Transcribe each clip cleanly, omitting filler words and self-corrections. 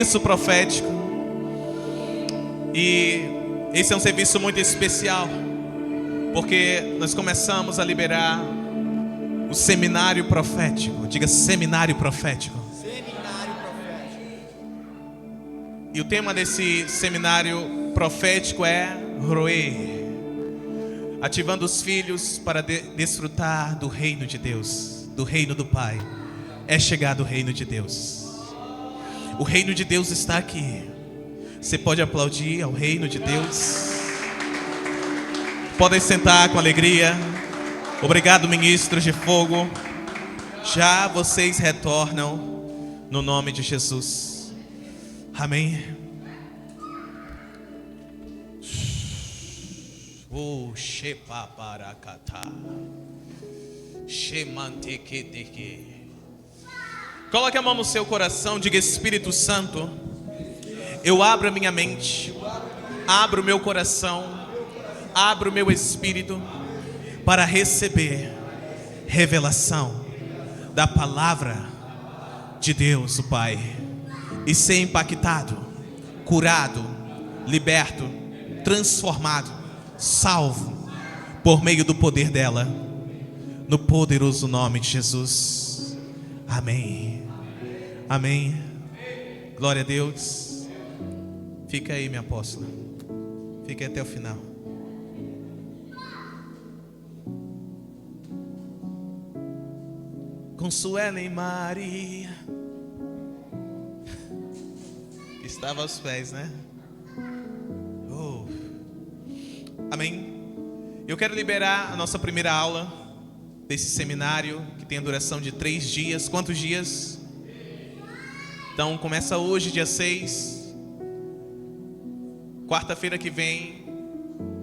Serviço profético. E esse é um serviço muito especial, porque nós começamos a liberar o seminário profético. Diga seminário profético. Seminário profético. E o tema desse seminário profético é Roê, ativando os filhos para desfrutar do reino de Deus, do reino do Pai. É chegado o reino de Deus. O reino de Deus está aqui. Você pode aplaudir ao reino de Deus. Podem sentar com alegria. Obrigado, ministros de fogo. Já vocês retornam no nome de Jesus. Amém. Oh, shepaparakata. Shemanteketeke. Coloque a mão no seu coração, diga: Espírito Santo, eu abro a minha mente, abro o meu coração, abro o meu espírito para receber revelação da palavra de Deus, o Pai, e ser impactado, curado, liberto, transformado, salvo por meio do poder dela, no poderoso nome de Jesus. Amém. Amém. Glória a Deus. Fica aí, minha apóstola. Fica aí até o final. Consuela e Maria estava aos pés, né? Oh. Amém. Eu quero liberar a nossa primeira aula desse seminário, que tem a duração de 3 dias. Quantos dias? Então começa hoje, dia 6. Quarta-feira que vem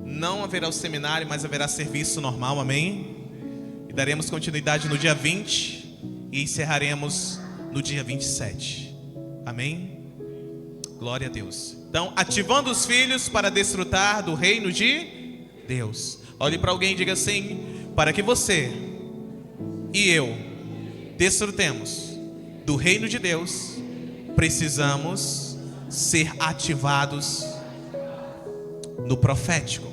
não haverá o seminário, mas haverá serviço normal, amém? E daremos continuidade no dia 20 e encerraremos no dia 27, amém? Glória a Deus. Então, ativando os filhos para desfrutar do reino de Deus. Olhe para alguém e diga assim: para que você e eu desfrutemos do reino de Deus, precisamos ser ativados no profético.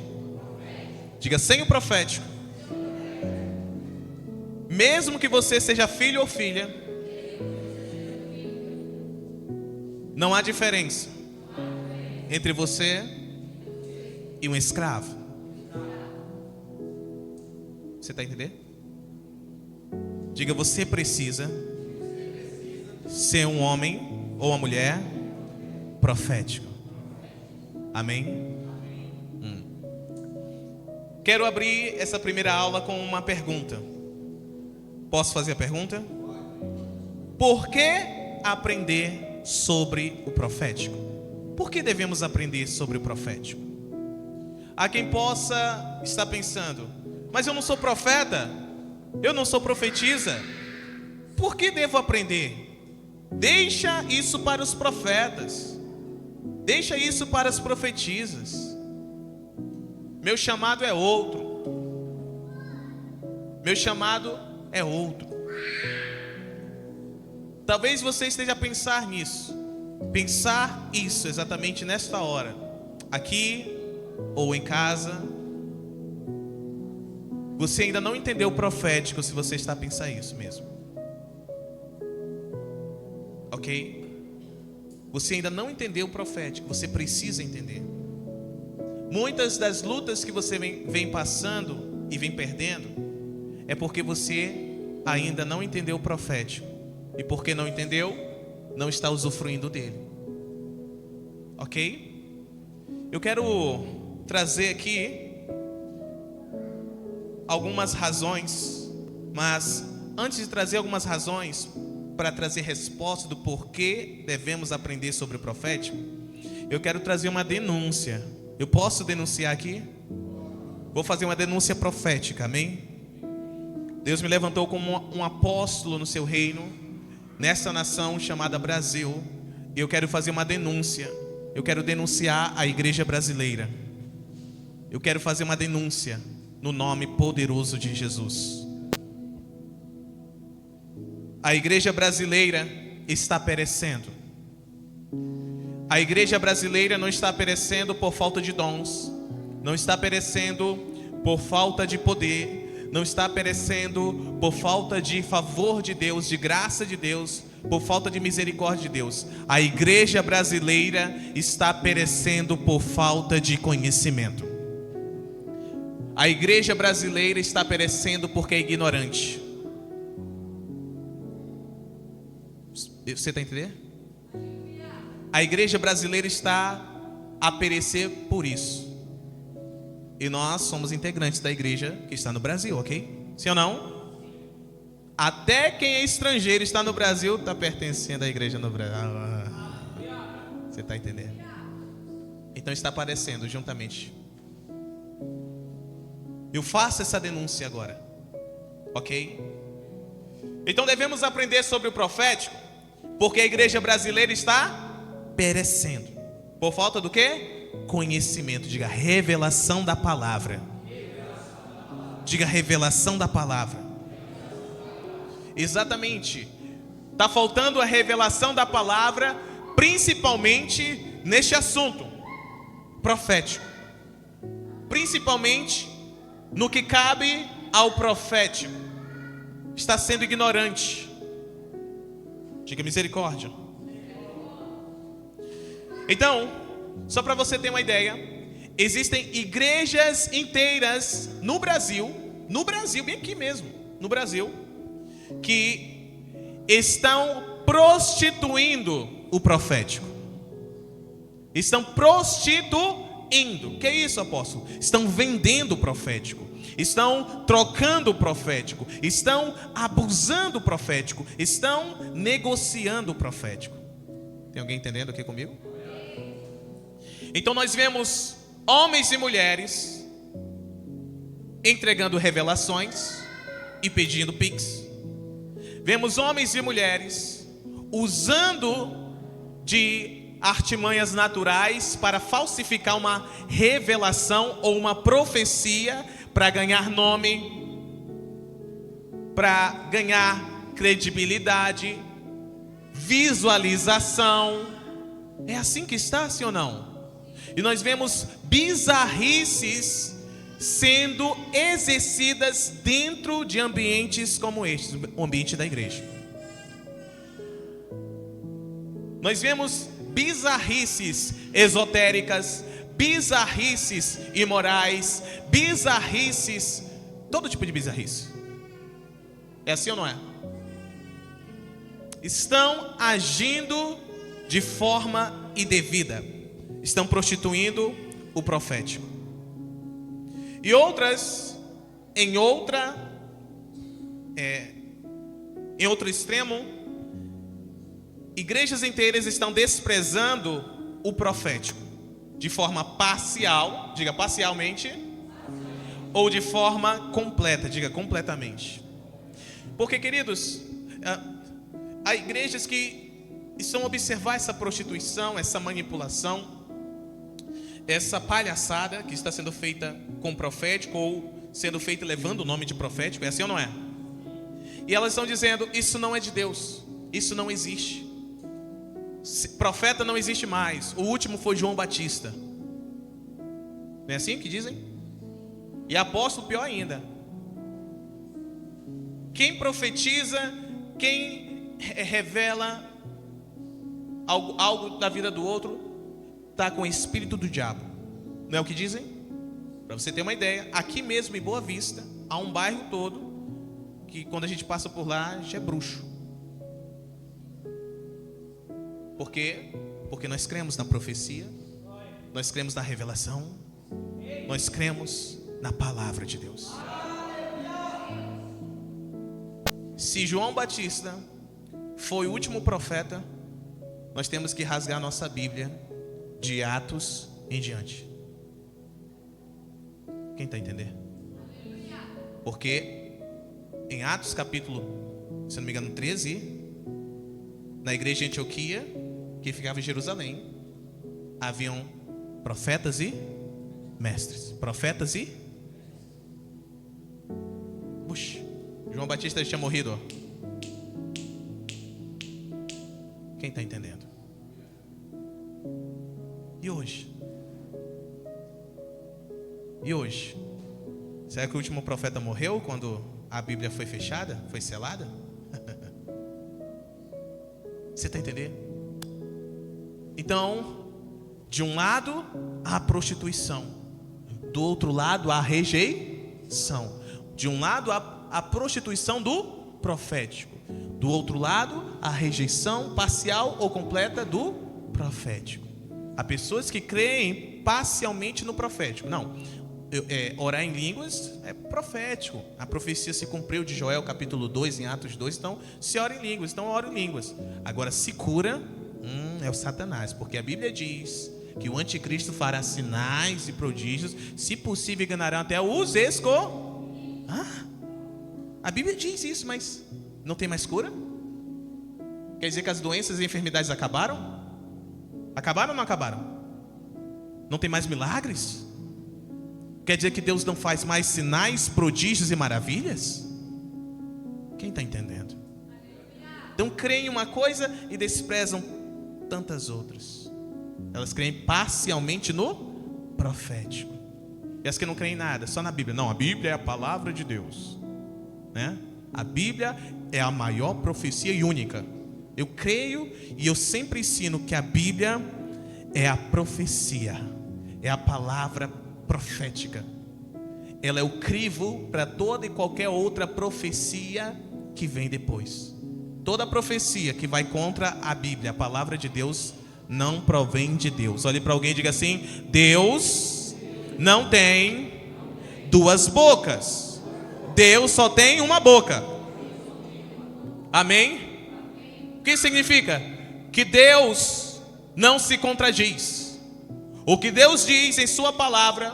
Diga: sem o profético, mesmo que você seja filho ou filha, não há diferença entre você e um escravo. Você está entendendo? Diga: você precisa ser um homem ou uma mulher profético. Amém? Quero abrir essa primeira aula com uma pergunta. Posso fazer a pergunta? Por que aprender sobre o profético? Por que devemos aprender sobre o profético? Há quem possa estar pensando: mas eu não sou profeta, eu não sou profetisa, por que devo aprender? Deixa isso para os profetas, deixa isso para as profetisas. Meu chamado é outro. Meu chamado é outro. Talvez você esteja a pensar nisso, pensar isso exatamente nesta hora, aqui ou em casa. Você ainda não entendeu o profético se você está a pensar isso mesmo. Ok? Você ainda não entendeu o profético, você precisa entender. Muitas das lutas que você vem passando e vem perdendo é porque você ainda não entendeu o profético. E porque não entendeu, não está usufruindo dele. Ok? Eu quero trazer aqui algumas razões, mas antes de trazer algumas razões para trazer resposta do porquê devemos aprender sobre o profético, eu quero trazer uma denúncia. Eu posso denunciar aqui? Vou fazer uma denúncia profética, amém? Deus me levantou como um apóstolo no seu reino, nessa nação chamada Brasil, e eu quero fazer uma denúncia. Eu quero denunciar a igreja brasileira. Eu quero fazer uma denúncia no nome poderoso de Jesus. A igreja brasileira está perecendo. A igreja brasileira não está perecendo por falta de dons, não está perecendo por falta de poder, não está perecendo por falta de favor de Deus, de graça de Deus, por falta de misericórdia de Deus. A igreja brasileira está perecendo por falta de conhecimento. A igreja brasileira está perecendo porque é ignorante. Você está entendendo? A igreja brasileira está a perecer por isso. E nós somos integrantes da igreja que está no Brasil, ok? Sim ou não? Até quem é estrangeiro está no Brasil, está pertencendo à igreja no Brasil. Você está entendendo? Então está aparecendo juntamente. Eu faço essa denúncia agora, ok? Então devemos aprender sobre o profético, porque a igreja brasileira está perecendo. Por falta do quê? Conhecimento. Diga revelação da palavra. Diga revelação da palavra. Exatamente. Está faltando a revelação da palavra, principalmente neste assunto profético. Principalmente no que cabe ao profético. Está sendo ignorante. Diga misericórdia. Então, só para você ter uma ideia, existem igrejas inteiras no Brasil, bem aqui mesmo, no Brasil, que estão prostituindo o profético. Estão prostituindo. Que é isso, apóstolo? Estão vendendo o profético. Estão trocando o profético. Estão abusando o profético. Estão negociando o profético. Tem alguém entendendo aqui comigo? Então nós vemos homens e mulheres entregando revelações e pedindo pix. Vemos homens e mulheres usando de artimanhas naturais para falsificar uma revelação ou uma profecia para ganhar nome, para ganhar credibilidade, visualização. É assim que está, sim ou não? E nós vemos bizarrices sendo exercidas dentro de ambientes como este, o ambiente da igreja. Nós vemos bizarrices esotéricas, bizarrices imorais, bizarrices, todo tipo de bizarrice. É assim ou não é? Estão agindo de forma indevida. Estão prostituindo o profético. E outras, em outro extremo, igrejas inteiras estão desprezando o profético de forma parcial, diga parcialmente, ou de forma completa, diga completamente. Porque, queridos, há igrejas que estão a observar essa prostituição, essa manipulação, essa palhaçada que está sendo feita com profético ou sendo feita levando o nome de profético, é assim ou não é? E elas estão dizendo, isso não é de Deus, isso não existe. Profeta não existe mais, o último foi João Batista. Não é assim que dizem? E apóstolo, pior ainda. Quem profetiza, quem revela algo da vida do outro, está com o espírito do diabo. Não é o que dizem? Para você ter uma ideia, aqui mesmo em Boa Vista, há um bairro todo que quando a gente passa por lá, a gente é bruxo. Por quê? Porque nós cremos na profecia, nós cremos na revelação, nós cremos na palavra de Deus. Se João Batista foi o último profeta, nós temos que rasgar nossa Bíblia de Atos em diante. Quem está entendendo? Porque em Atos capítulo, se não me engano, 13, na igreja de Antioquia, que ficava em Jerusalém, haviam profetas e mestres. Profetas e... Puxa, João Batista tinha morrido, ó. Quem está entendendo? E hoje? E hoje? Será que o último profeta morreu quando a Bíblia foi fechada? Foi selada? Você está entendendo? Então, de um lado, a prostituição. Do outro lado, a rejeição. De um lado, a prostituição do profético. Do outro lado, a rejeição parcial ou completa do profético. Há pessoas que creem parcialmente no profético. Não, orar em línguas é profético. A profecia se cumpriu de Joel capítulo 2, em Atos 2. Então, se ora em línguas, então ora em línguas. Agora, se cura, é o Satanás. Porque a Bíblia diz que o anticristo fará sinais e prodígios. Se possível, enganarão até os A Bíblia diz isso, mas não tem mais cura? Quer dizer que as doenças e enfermidades acabaram? Acabaram ou não acabaram? Não tem mais milagres? Quer dizer que Deus não faz mais sinais, prodígios e maravilhas? Quem está entendendo? Então creem em uma coisa e desprezam tantas outras. Elas creem parcialmente no profético. E as que não creem em nada, só na Bíblia. Não, a Bíblia é a palavra de Deus, né? A Bíblia é a maior profecia e única. Eu creio e eu sempre ensino que a Bíblia é a profecia, é a palavra profética. Ela é o crivo para toda e qualquer outra profecia que vem depois. Toda profecia que vai contra a Bíblia, a palavra de Deus, não provém de Deus. Olhe para alguém e diga assim: Deus não tem duas bocas. Deus só tem uma boca. Amém? O que significa? Que Deus não se contradiz. O que Deus diz em sua palavra,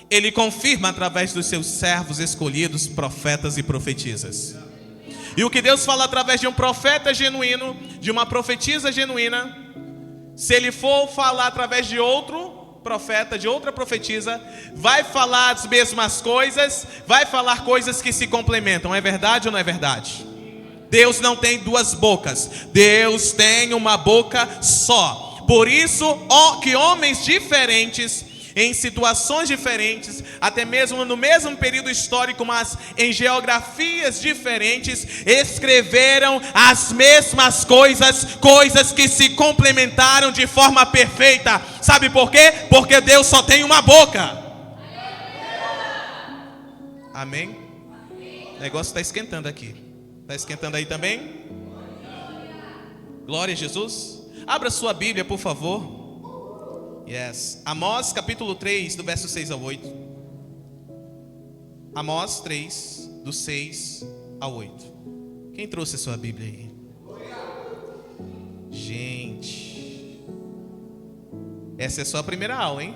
Ele confirma através dos seus servos escolhidos, profetas e profetisas. E o que Deus fala através de um profeta genuíno, de uma profetisa genuína, se Ele for falar através de outro profeta, de outra profetisa, vai falar as mesmas coisas, vai falar coisas que se complementam. É verdade ou não é verdade? Deus não tem duas bocas, Deus tem uma boca só. Por isso, que homens diferentes, em situações diferentes, até mesmo no mesmo período histórico, mas em geografias diferentes, escreveram as mesmas coisas, coisas que se complementaram de forma perfeita. Sabe por quê? Porque Deus só tem uma boca. Amém? O negócio está esquentando aqui. Está esquentando aí também? Glória a Jesus. Abra sua Bíblia, por favor. Yes. Amós capítulo 3, do verso 6 ao 8. Amós 3, do 6 ao 8. Quem trouxe a sua Bíblia aí? Gente, essa é só a primeira aula, hein?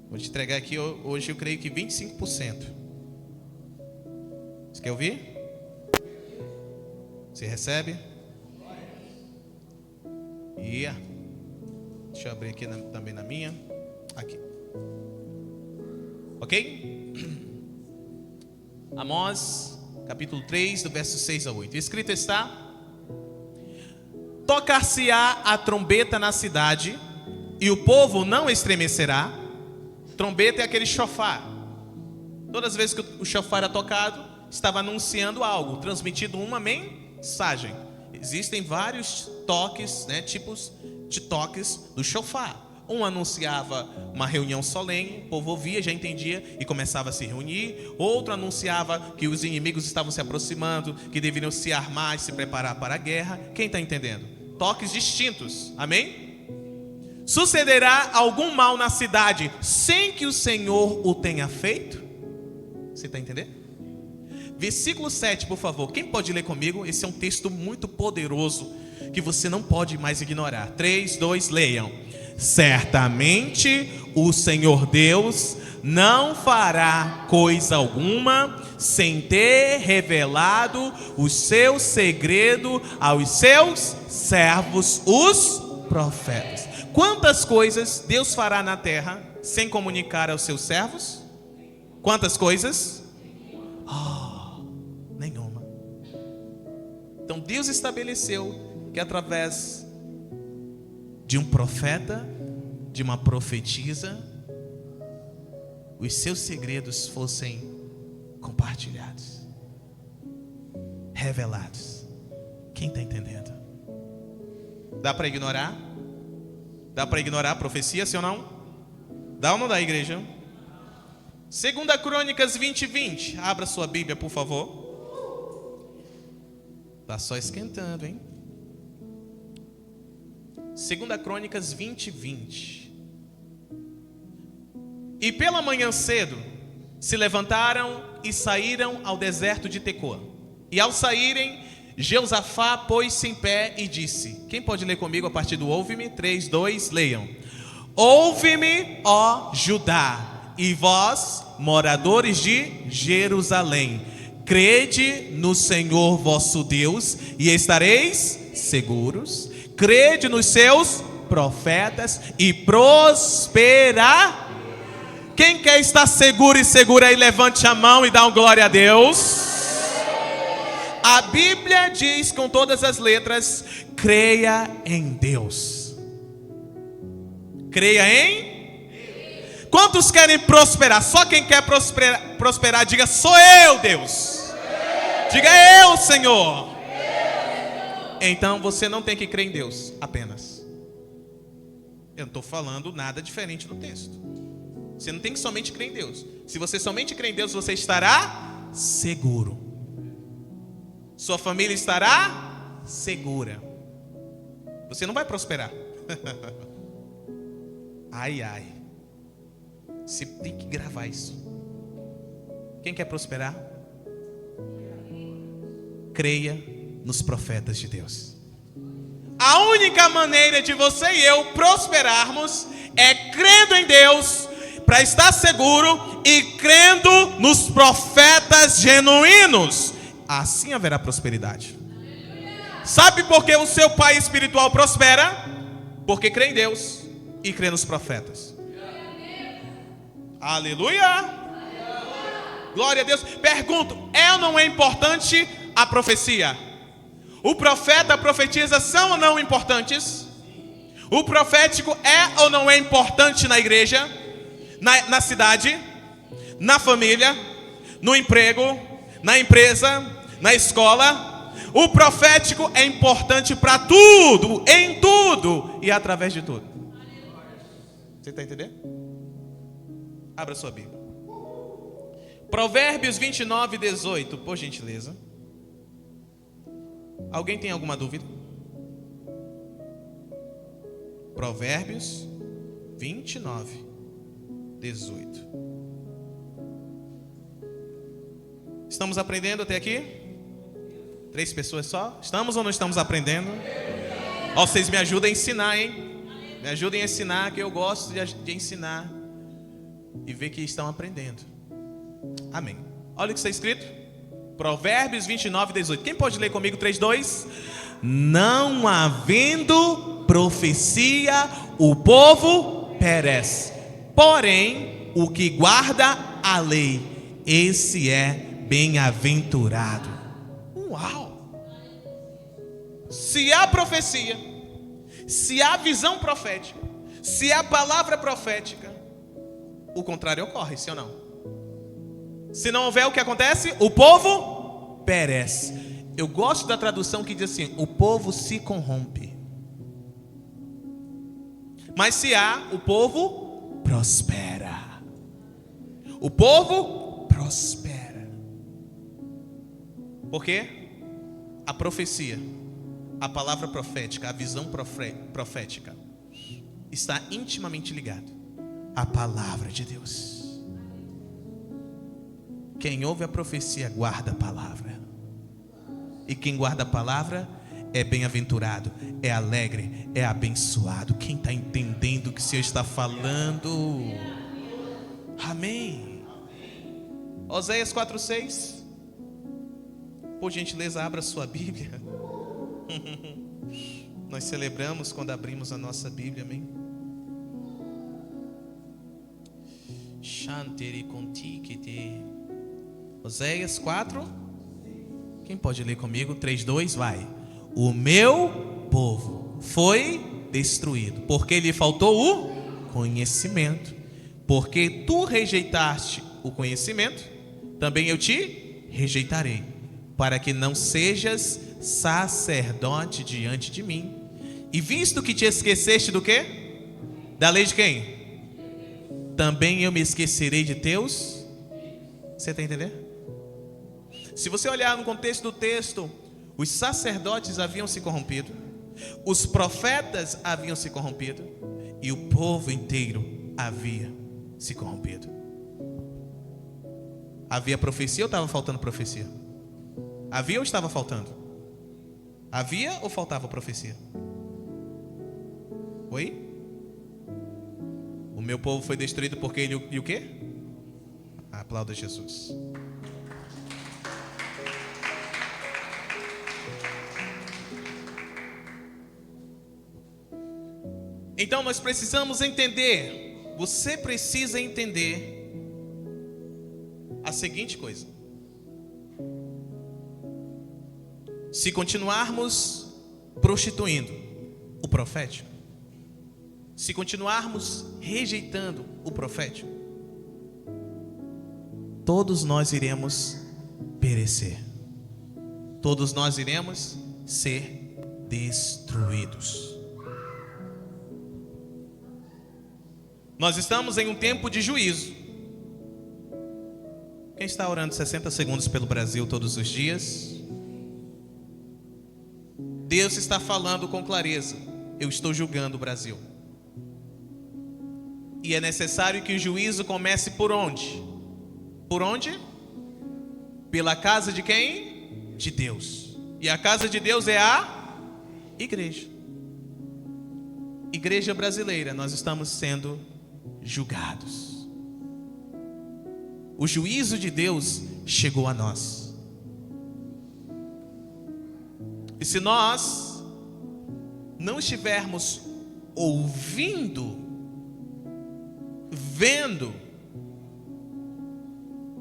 Vou te entregar aqui hoje, eu creio que 25%. Você quer ouvir? Você recebe? Deixa eu abrir aqui também na minha. Aqui. Ok? Amós, capítulo 3, do verso 6 ao 8. Escrito está: tocar-se-á a trombeta na cidade, e o povo não estremecerá. Trombeta é aquele chofar. Todas as vezes que o chofar era tocado, estava anunciando algo, transmitindo uma mensagem. Existem vários toques, né, tipos de toques do chofar. Um anunciava uma reunião solene, o povo ouvia, já entendia e começava a se reunir. Outro anunciava que os inimigos estavam se aproximando, que deveriam se armar e se preparar para a guerra. Quem está entendendo? Toques distintos, amém? Sucederá algum mal na cidade sem que o Senhor o tenha feito? Você está entendendo? Versículo 7, por favor. Quem pode ler comigo? Esse é um texto muito poderoso que você não pode mais ignorar. 3, 2, leiam. Certamente o Senhor Deus não fará coisa alguma sem ter revelado o seu segredo aos seus servos, os profetas. Quantas coisas Deus fará na terra sem comunicar aos seus servos? Quantas coisas? Nenhuma. Então Deus estabeleceu que através de um profeta de uma profetisa, os seus segredos fossem compartilhados, revelados. Quem está entendendo? Dá para ignorar? Dá para ignorar a profecia, sim ou não? Dá ou não dá, igreja? 2 Crônicas 20:20. Abra sua Bíblia, por favor. Está só esquentando, hein? 2 Crônicas 20:20. E pela manhã cedo se levantaram e saíram ao deserto de Tecoa. E ao saírem, Jeosafá pôs-se em pé e disse: quem pode ler comigo a partir do ouve-me? 3, 2, leiam. Ouve-me, ó Judá, e vós, moradores de Jerusalém, crede no Senhor vosso Deus e estareis seguros. Crede nos seus profetas e prosperar. Quem quer estar seguro e segura aí, levante a mão e dá um glória a Deus. A Bíblia diz com todas as letras: creia em Deus. Creia em? Quantos querem prosperar? Só quem quer prosperar, diga: sou eu, Deus. Diga: eu, Senhor. Então você não tem que crer em Deus apenas. Eu não estou falando nada diferente no texto. Você não tem que somente crer em Deus. Se você somente crer em Deus, você estará seguro. Sua família estará segura. Você não vai prosperar. Ai, ai. Você tem que gravar isso. Quem quer prosperar? Creia nos profetas de Deus. A única maneira de você e eu prosperarmos é crendo em Deus, para estar seguro, e crendo nos profetas genuínos. Assim haverá prosperidade. Sabe por que o seu pai espiritual prospera? Porque crê em Deus e crê nos profetas. Aleluia! Glória a Deus. Pergunto: é ou não é importante a profecia? O profeta, a profetisa são ou não importantes? O profético é ou não é importante na igreja? Na cidade, na família, no emprego, na empresa, na escola. O profético é importante para tudo, em tudo e através de tudo. Você está entendendo? Abra sua Bíblia. Provérbios 29:18, por gentileza. Alguém tem alguma dúvida? Provérbios 29:18. Estamos aprendendo até aqui? 3 pessoas só? Estamos ou não estamos aprendendo? Ó, vocês me ajudem a ensinar, hein? Me ajudem a ensinar, que eu gosto de ensinar e ver que estão aprendendo. Amém. Olha o que está escrito. Provérbios 29:18. Quem pode ler comigo? 3, 2. Não havendo profecia, o povo perece. Porém, o que guarda a lei, esse é bem-aventurado. Uau! Se há profecia, se há visão profética, se há palavra profética, o contrário ocorre, sim ou não? Se não houver, o que acontece? O povo perece. Eu gosto da tradução que diz assim: o povo se corrompe. Mas se há, o povo prospera. O povo prospera. Por quê? A profecia, a palavra profética, a visão profética está intimamente ligado à palavra de Deus. Quem ouve a profecia guarda a palavra. E quem guarda a palavra é bem-aventurado, é alegre, é abençoado. Quem está entendendo o que o Senhor está falando? Amém. Oséias 4:6. Por gentileza, abra sua Bíblia. Nós celebramos quando abrimos a nossa Bíblia, amém? Shanteri contikite. Oséias 4. Quem pode ler comigo? 3, 2, vai. O meu povo foi destruído, porque lhe faltou o conhecimento, porque tu rejeitaste o conhecimento, também eu te rejeitarei, para que não sejas sacerdote diante de mim. E visto que te esqueceste do quê? Da lei de quem? Também eu me esquecerei de teus. Você está entendendo? Se você olhar no contexto do texto, os sacerdotes haviam se corrompido, os profetas haviam se corrompido, e o povo inteiro havia se corrompido. Havia profecia ou estava faltando profecia? Havia ou estava faltando? Havia ou faltava profecia? Oi? O meu povo foi destruído porque ele e o quê? Aplauda Jesus. Então nós precisamos entender, você precisa entender a seguinte coisa: se continuarmos prostituindo o profético, se continuarmos rejeitando o profético, todos nós iremos perecer, todos nós iremos ser destruídos. Nós estamos em um tempo de juízo. Quem está orando 60 segundos pelo Brasil todos os dias? Deus está falando com clareza: eu estou julgando o Brasil. E é necessário que o juízo comece por onde? Por onde? Pela casa de quem? De Deus. E a casa de Deus é a igreja. Igreja brasileira, nós estamos sendo julgados. O juízo de Deus chegou a nós. E se nós não estivermos ouvindo, vendo,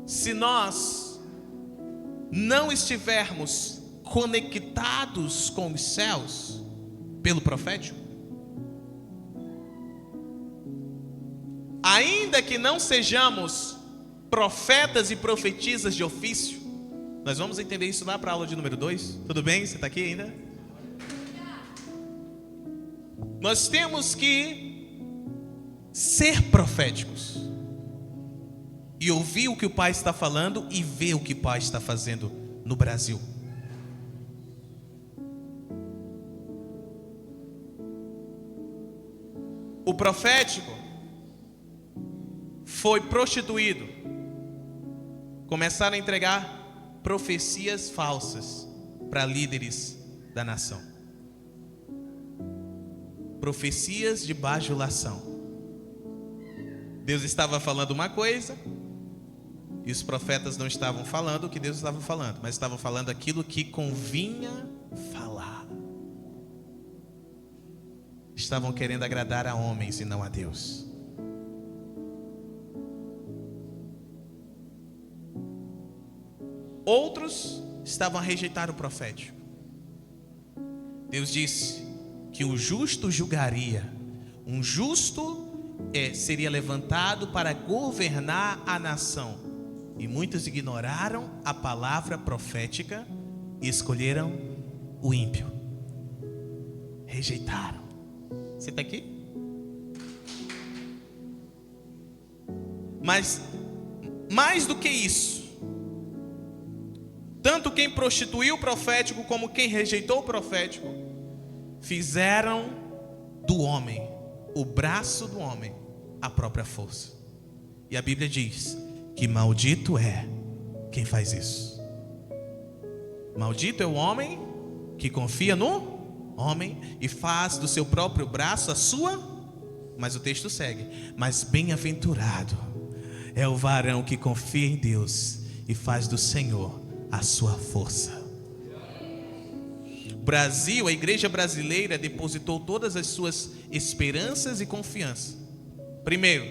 se nós não estivermos conectados com os céus pelo profético, ainda que não sejamos profetas e profetisas de ofício, nós vamos entender isso lá para a aula de número 2. Tudo bem? Você está aqui ainda? Nós temos que ser proféticos e ouvir o que o Pai está falando e ver o que o Pai está fazendo no Brasil. O profético foi prostituído. Começaram a entregar profecias falsas para líderes da nação. Profecias de bajulação. Deus estava falando uma coisa e os profetas não estavam falando o que Deus estava falando, mas estavam falando aquilo que convinha falar. Estavam querendo agradar a homens e não a Deus. Outros estavam a rejeitar o profético. Deus disse que o justo julgaria. Um justo seria levantado para governar a nação. E muitos ignoraram a palavra profética e escolheram o ímpio. Rejeitaram. Você está aqui? Mas mais do que isso, tanto quem prostituiu o profético como quem rejeitou o profético fizeram do homem, o braço do homem, a própria força. E a Bíblia diz que maldito é quem faz isso. Maldito é o homem que confia no homem e faz do seu próprio braço a sua. Mas o texto segue: mas bem-aventurado é o varão que confia em Deus e faz do Senhor a sua força. O Brasil, a igreja brasileira, depositou todas as suas esperanças e confiança, primeiro,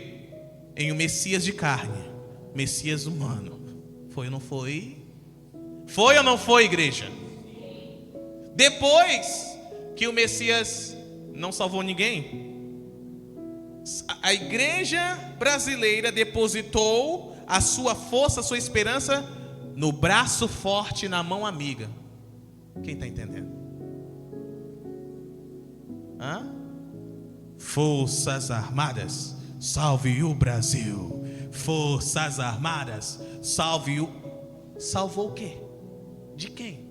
em um Messias de carne, Messias humano. Foi ou não foi? Foi ou não foi, igreja? Depois que o Messias não salvou ninguém, A igreja brasileira depositou a sua força, a sua esperança no braço forte, na mão amiga. Quem está entendendo? Hã? Forças Armadas, salve o Brasil. Forças Armadas, salve o... Salvou o quê? De quem?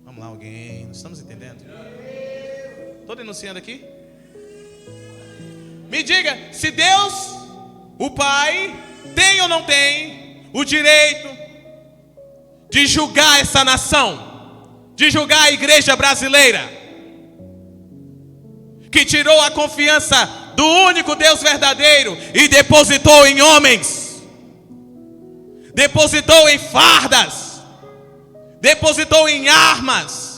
Vamos lá, alguém. Nós estamos entendendo? Estou denunciando aqui? Me diga, se Deus, o Pai, tem ou não tem o direito de julgar essa nação, de julgar a igreja brasileira, que tirou a confiança do único Deus verdadeiro e depositou em homens, depositou em fardas, depositou em armas.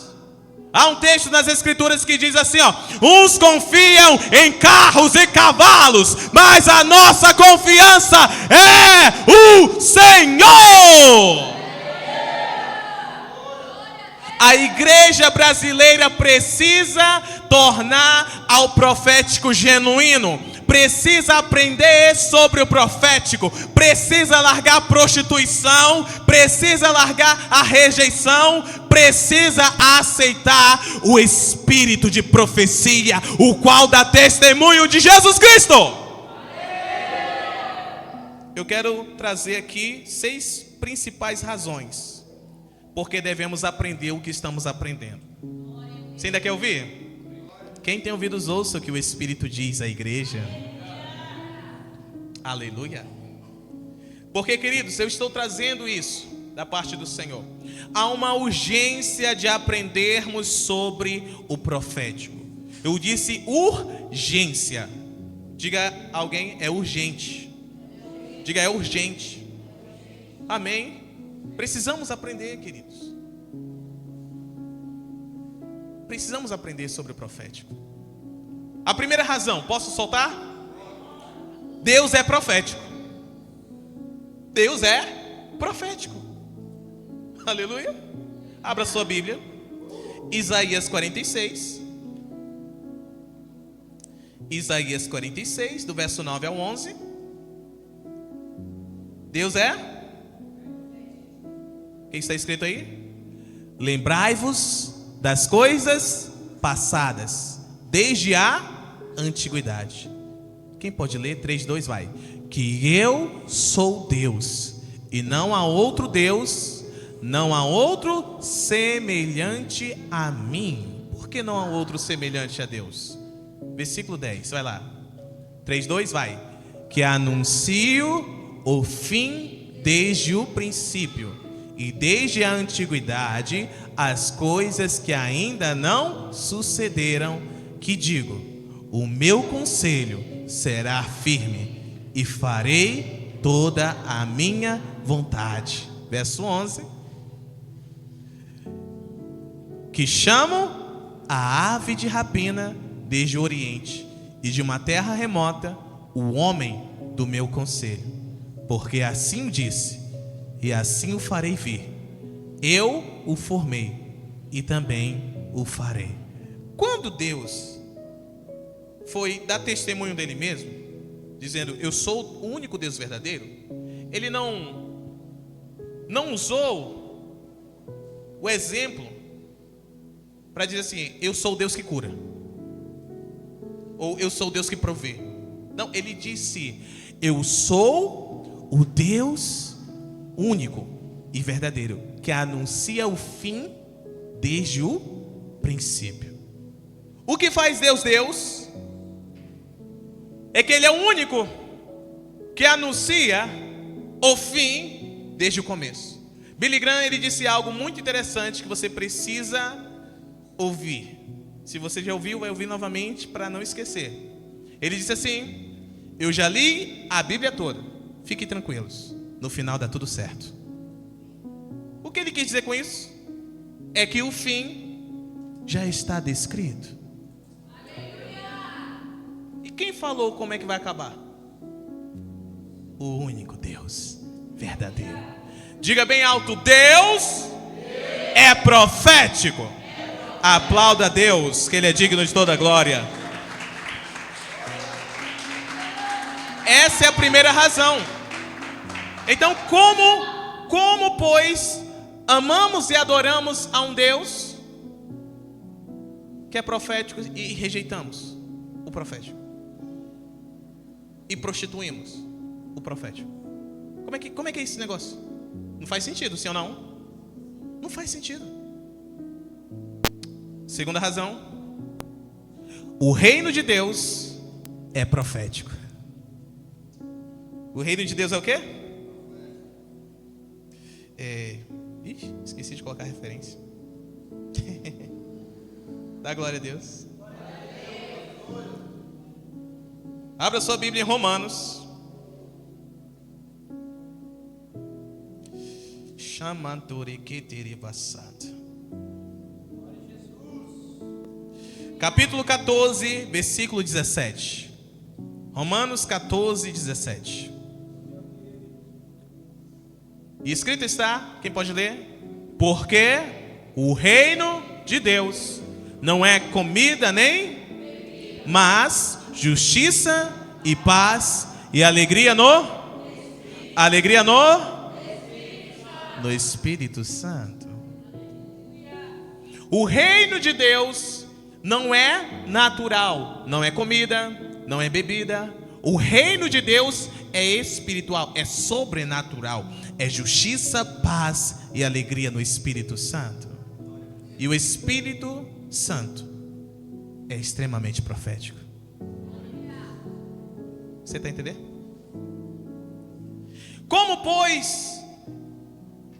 Há um texto nas Escrituras que diz assim, ó: uns confiam em carros e cavalos, mas a nossa confiança é o Senhor. A igreja brasileira precisa tornar ao profético genuíno, precisa aprender sobre o profético, precisa largar a prostituição, precisa largar a rejeição, precisa aceitar o espírito de profecia, o qual dá testemunho de Jesus Cristo. Eu quero trazer aqui 6 principais razões porque devemos aprender o que estamos aprendendo. Você ainda quer ouvir? Quem tem ouvidos, ouça o que o Espírito diz à igreja. Aleluia. Porque, queridos, eu estou trazendo isso da parte do Senhor. Há uma urgência de aprendermos sobre o profético. Eu disse urgência. Diga a alguém, é urgente. Diga, é urgente. Amém? Precisamos aprender, queridos. Precisamos aprender sobre o profético. A primeira razão, posso soltar? Deus é profético. Deus é profético. Aleluia. Abra sua Bíblia. Isaías 46. Isaías 46, do verso 9 ao 11. Deus é... O que está escrito aí? Lembrai-vos das coisas passadas, desde a antiguidade. Quem pode ler? 3:2 vai. Que eu sou Deus, e não há outro Deus, não há outro semelhante a mim. Por que não há outro semelhante a Deus? Versículo 10, vai lá. 3:2 vai. Que anuncio o fim desde o princípio, e desde a antiguidade as coisas que ainda não sucederam, que digo: o meu conselho será firme, e farei toda a minha vontade. Verso 11. Que chamo a ave de rapina desde o oriente, e de uma terra remota o homem do meu conselho. Porque assim disse, e assim o farei vir. Eu o formei e também o farei. Quando Deus foi dar testemunho dele mesmo, dizendo: eu sou o único Deus verdadeiro, ele não usou o exemplo para dizer assim: eu sou o Deus que cura, ou eu sou o Deus que provê. Não, ele disse: eu sou o Deus único e verdadeiro, que anuncia o fim desde o princípio. O que faz Deus Deus é que ele é o único que anuncia o fim desde o começo. Billy Graham, ele disse algo muito interessante que você precisa ouvir. Se você já ouviu, vai ouvir novamente para não esquecer. Ele disse assim: eu já li a Bíblia toda, fiquem tranquilos, no final dá tudo certo. O que ele quis dizer com isso? É que o fim já está descrito. E quem falou como é que vai acabar? O único Deus verdadeiro. Diga bem alto: Deus é profético. Aplauda a Deus, que Ele é digno de toda glória. Essa é a primeira razão. Então, como, pois, amamos e adoramos a um Deus que é profético e rejeitamos o profético? E prostituímos o profético? Como é que é esse negócio? Não faz sentido, sim ou não? Não faz sentido. Segunda razão: o reino de Deus é profético. O reino de Deus é o quê? Esqueci de colocar a referência. Dá glória a Deus. Abra sua Bíblia em Romanos. Capítulo 14, versículo 17. Romanos 14, 17. E escrito está, quem pode ler? Porque o reino de Deus não é comida nem, mas justiça e paz e alegria no Espírito Santo. O reino de Deus não é natural, não é comida, não é bebida. O reino de Deus é espiritual, é sobrenatural, é justiça, paz e alegria no Espírito Santo. E o Espírito Santo é extremamente profético. Você está entendendo? Como, pois,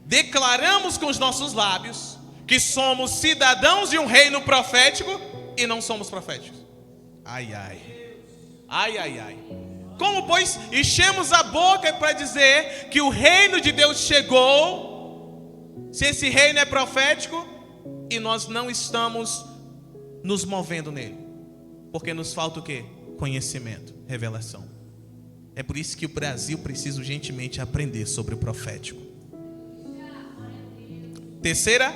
declaramos com os nossos lábios que somos cidadãos de um reino profético e não somos proféticos? Ai, ai. Ai, ai, ai. Como, pois, enchemos a boca para dizer que o reino de Deus chegou, se esse reino é profético, e nós não estamos nos movendo nele? Porque nos falta o quê? Conhecimento, revelação. É por isso que o Brasil precisa urgentemente aprender sobre o profético. Terceira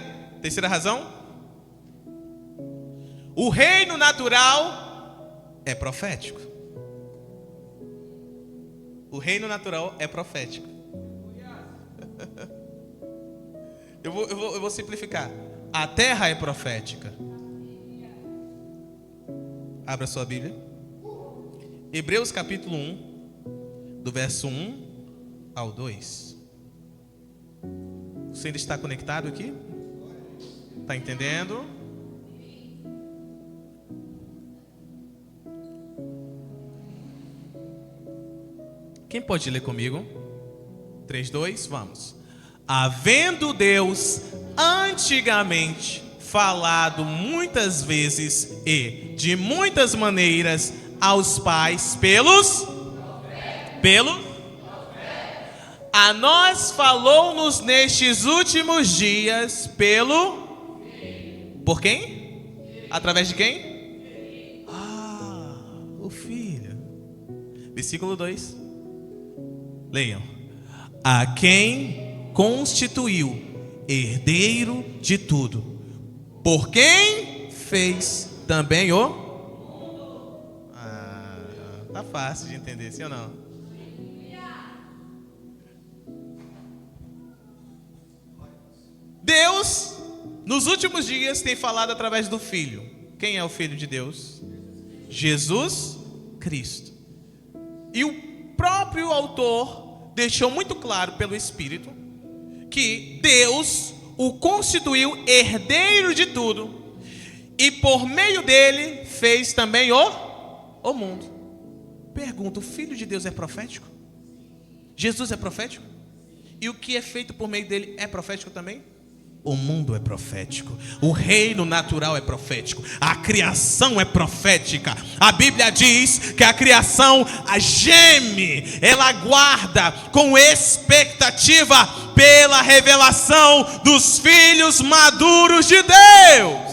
razão: o reino natural é profético. O reino natural é profético. Eu vou simplificar. A terra é profética. Abra sua Bíblia. Hebreus capítulo 1, do verso 1 ao 2. Você ainda está conectado aqui? Está entendendo? Quem pode ler comigo? 3, 2, vamos. Havendo Deus antigamente falado muitas vezes e de muitas maneiras aos pais a nós falou-nos nestes últimos dias por quem? Através de quem? O Filho. Versículo 2. Leiam. A quem constituiu herdeiro de tudo, por quem fez também tá fácil de entender, sim ou não? Deus, nos últimos dias, tem falado através do Filho. Quem é o Filho de Deus? Jesus Cristo. E o próprio autor deixou muito claro pelo Espírito que Deus o constituiu herdeiro de tudo e por meio dele fez também o mundo. Pergunta: o Filho de Deus é profético? Jesus é profético? E o que é feito por meio dele é profético também? O mundo é profético, o reino natural é profético, a criação é profética. A Bíblia diz que a criação geme, ela aguarda com expectativa pela revelação dos filhos maduros de Deus.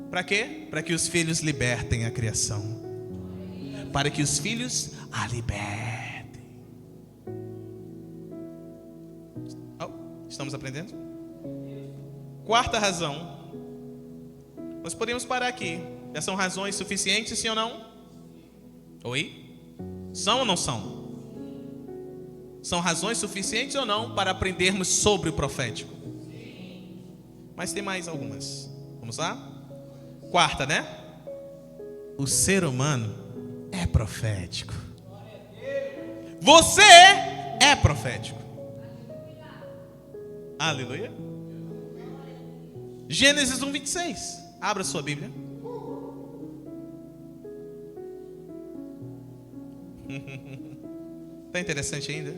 Para quê? Para que os filhos libertem a criação, para que os filhos a libertem. Estamos aprendendo? Quarta razão. Nós podemos parar aqui. Já são razões suficientes, sim ou não? Oi? São ou não são? São razões suficientes ou não para aprendermos sobre o profético? Mas tem mais algumas. Vamos lá? Quarta, né? O ser humano é profético. Você é profético. Aleluia. Gênesis 1:26. Abra sua Bíblia. Está interessante ainda?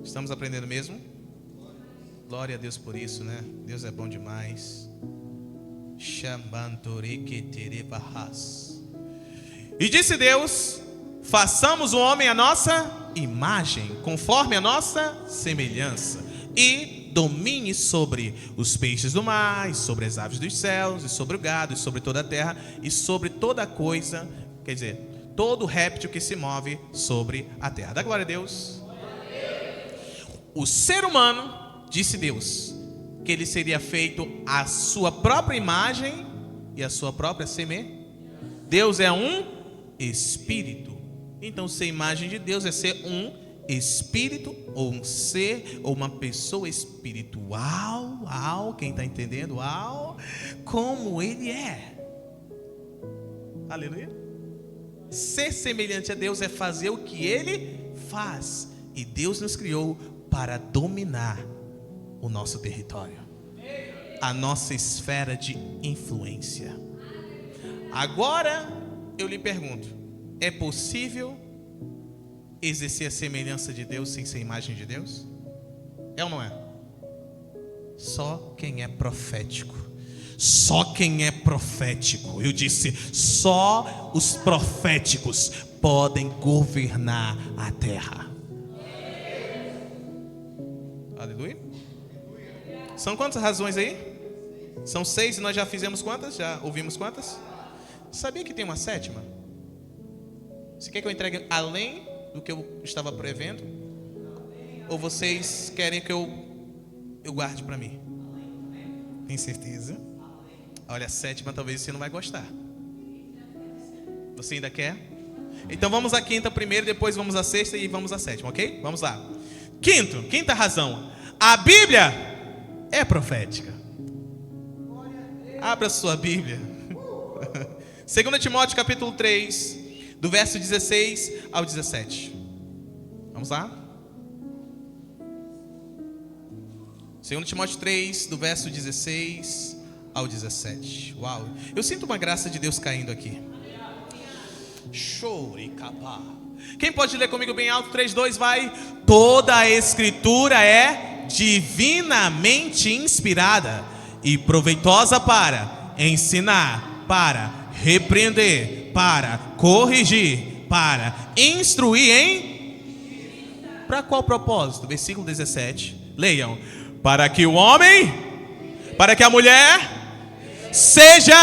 Estamos aprendendo mesmo? Glória a Deus por isso, né? Deus é bom demais. E disse Deus: façamos o homem à nossa imagem, conforme a nossa semelhança, e domine sobre os peixes do mar, e sobre as aves dos céus, e sobre o gado, e sobre toda a terra, e sobre toda coisa, quer dizer, todo réptil que se move sobre a terra. Dá glória a Deus. O ser humano, disse Deus, que ele seria feito à sua própria imagem e à sua própria semelhança. Deus é um espírito. Então, ser imagem de Deus é ser um espírito, ou um ser, ou uma pessoa espiritual. Quem está entendendo? Como ele é. Aleluia. Ser semelhante a Deus é fazer o que ele faz. E Deus nos criou para dominar o nosso território, a nossa esfera de influência. Agora eu lhe pergunto: é possível exercer a semelhança de Deus sem ser imagem de Deus? É ou não é? Só quem é profético. Só quem é profético, eu disse, só os proféticos podem governar a terra. Aleluia. São quantas razões aí? São 6 e nós já fizemos quantas? Já ouvimos quantas? Sabia que tem uma 7ª? Você quer que eu entregue além do que eu estava prevendo? Ou vocês querem que eu guarde para mim? Tem certeza? Olha, a 7ª talvez você não vai gostar. Você ainda quer? Então vamos à 5ª primeiro, depois vamos à 6ª e vamos à 7ª, ok? Vamos lá. Quinta razão. A Bíblia é profética. Abra sua Bíblia. 2 Timóteo capítulo 3, do verso 16 ao 17. Vamos lá? 2 Timóteo 3, do verso 16 ao 17. Uau, eu sinto uma graça de Deus caindo aqui. Choricapá. Quem pode ler comigo bem alto? 3, 2, vai. Toda a escritura é divinamente inspirada e proveitosa para ensinar, para repreender, para corrigir, para instruir em... Para qual propósito? Versículo 17. Leiam. Para que o homem, para que a mulher seja,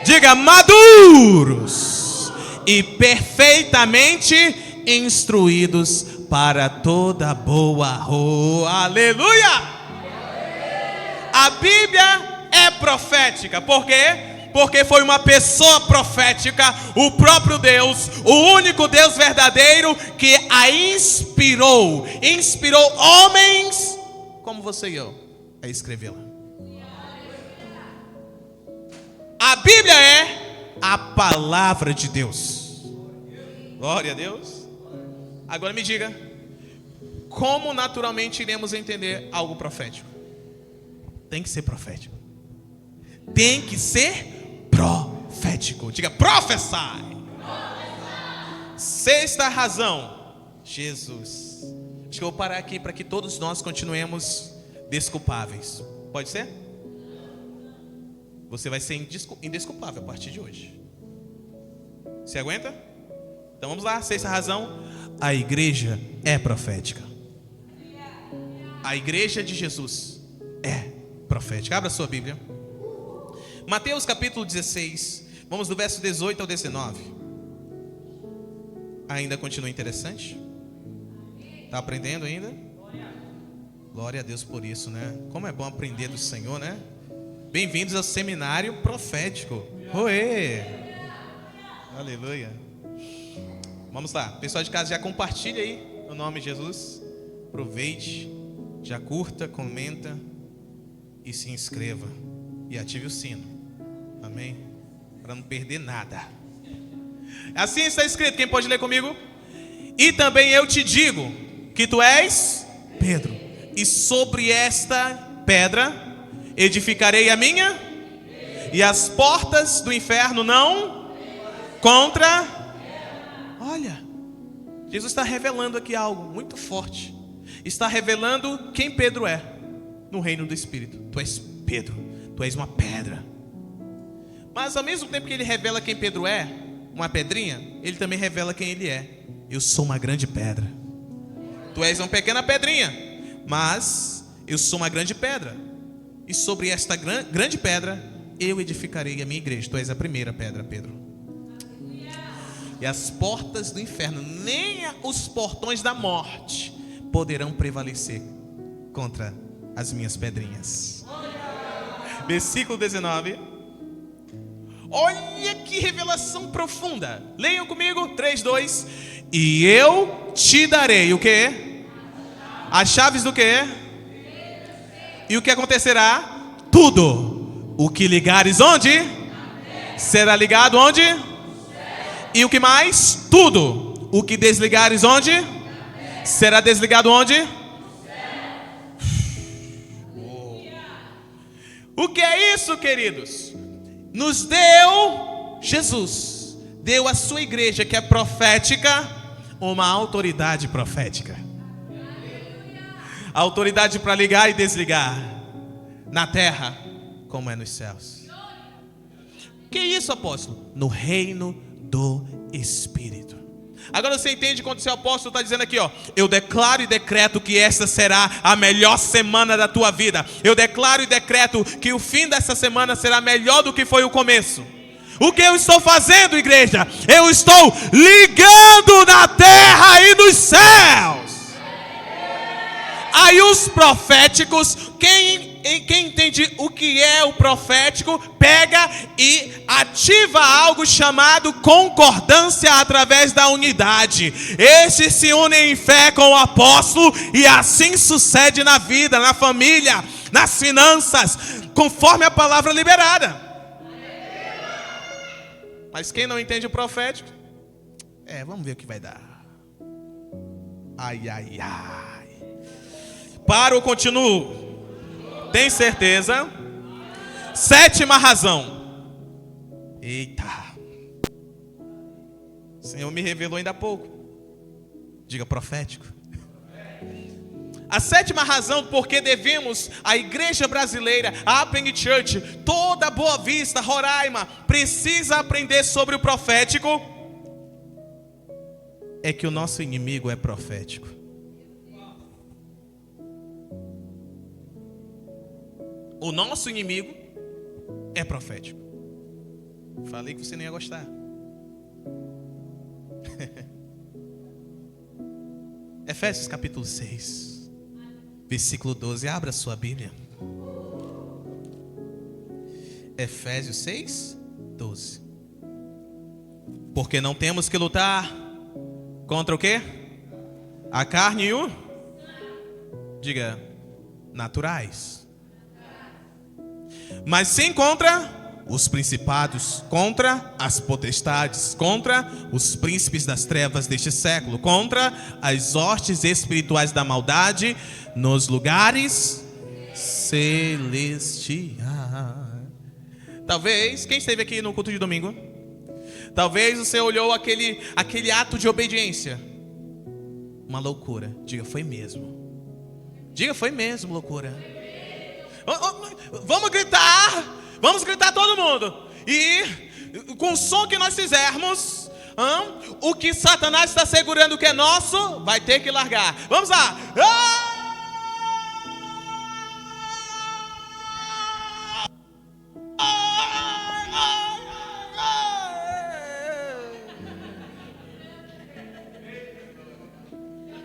diga, maduros e perfeitamente instruídos para toda boa. Oh, aleluia! A Bíblia é profética. Por quê? Porque foi uma pessoa profética, o próprio Deus, o único Deus verdadeiro, que a inspirou homens como você e eu a escrevê-la. A Bíblia é a palavra de Deus. Glória a Deus. Agora me diga, como naturalmente iremos entender algo profético? Tem que ser profético. Tem que ser profético. Diga, prophesy. 6ª razão, Jesus. Acho que eu vou parar aqui para que todos nós continuemos desculpáveis. Pode ser? Você vai ser indesculpável a partir de hoje. Você aguenta? Então vamos lá, 6ª razão. A igreja é profética. A igreja de Jesus é profética. Abra sua Bíblia. Mateus capítulo 16. Vamos do verso 18 ao 19. Ainda continua interessante? Está aprendendo ainda? Glória a Deus por isso, né? Como é bom aprender do Senhor, né? Bem-vindos ao seminário profético. Oê! Aleluia. Vamos lá, pessoal de casa, já compartilha aí, no nome de Jesus. Aproveite, já curta, comenta e se inscreva. E ative o sino. Amém? Para não perder nada. Assim está escrito, quem pode ler comigo? E também eu te digo que tu és Pedro, e sobre esta pedra edificarei a minha, e as portas do inferno não contra. Olha, Jesus está revelando aqui algo muito forte. Está revelando quem Pedro é no reino do Espírito. Tu és Pedro, tu és uma pedra. Mas ao mesmo tempo que ele revela quem Pedro é, uma pedrinha, ele também revela quem ele é. Eu sou uma grande pedra. Tu és uma pequena pedrinha, mas eu sou uma grande pedra. E sobre esta grande pedra eu edificarei a minha igreja. Tu és a primeira pedra, Pedro. E as portas do inferno, nem os portões da morte poderão prevalecer contra as minhas pedrinhas. Versículo 19. Olha que revelação profunda. Leiam comigo, 3, 2. E eu te darei o quê? As chaves do quê? E o que acontecerá? Tudo o que ligares onde? Será ligado onde? E o que mais? Tudo o que desligares onde? Será desligado onde? O que é isso, queridos? Nos deu Jesus, deu à sua igreja, que é profética, uma autoridade profética. A autoridade para ligar e desligar na terra como é nos céus. Que isso, apóstolo? No reino do Espírito. Agora você entende quando o seu apóstolo está dizendo aqui, ó: eu declaro e decreto que esta será a melhor semana da tua vida. Eu declaro e decreto que o fim dessa semana será melhor do que foi o começo. O que eu estou fazendo, igreja? Eu estou ligando na terra e nos céus. Aí os proféticos, quem entende o que é o profético, pega e ativa algo chamado concordância através da unidade. Estes se unem em fé com o apóstolo e assim sucede na vida, na família, nas finanças, conforme a palavra liberada. Mas quem não entende o profético, vamos ver o que vai dar. Ai, ai, ai. Paro ou continuo? Tem certeza? 7ª razão. Eita. O Senhor me revelou ainda há pouco. Diga profético. A 7ª razão porque devemos, a igreja brasileira, a Open Church, toda Boa Vista, Roraima, precisa aprender sobre o profético, é que o nosso inimigo é profético. O nosso inimigo é profético. Falei que você não ia gostar. Efésios capítulo 6, versículo 12. Abra a sua Bíblia. Efésios 6, 12. Porque não temos que lutar contra o quê? A carne e o... Diga, naturais. Mas sim contra os principados, contra as potestades, contra os príncipes das trevas deste século, contra as hostes espirituais da maldade nos lugares celestiais. Talvez, quem esteve aqui no culto de domingo? Talvez você olhou aquele ato de obediência, uma loucura. Diga, foi mesmo. Diga, foi mesmo loucura. Vamos gritar todo mundo. E com o som que nós fizermos, o que Satanás está segurando que é nosso, vai ter que largar. Vamos lá.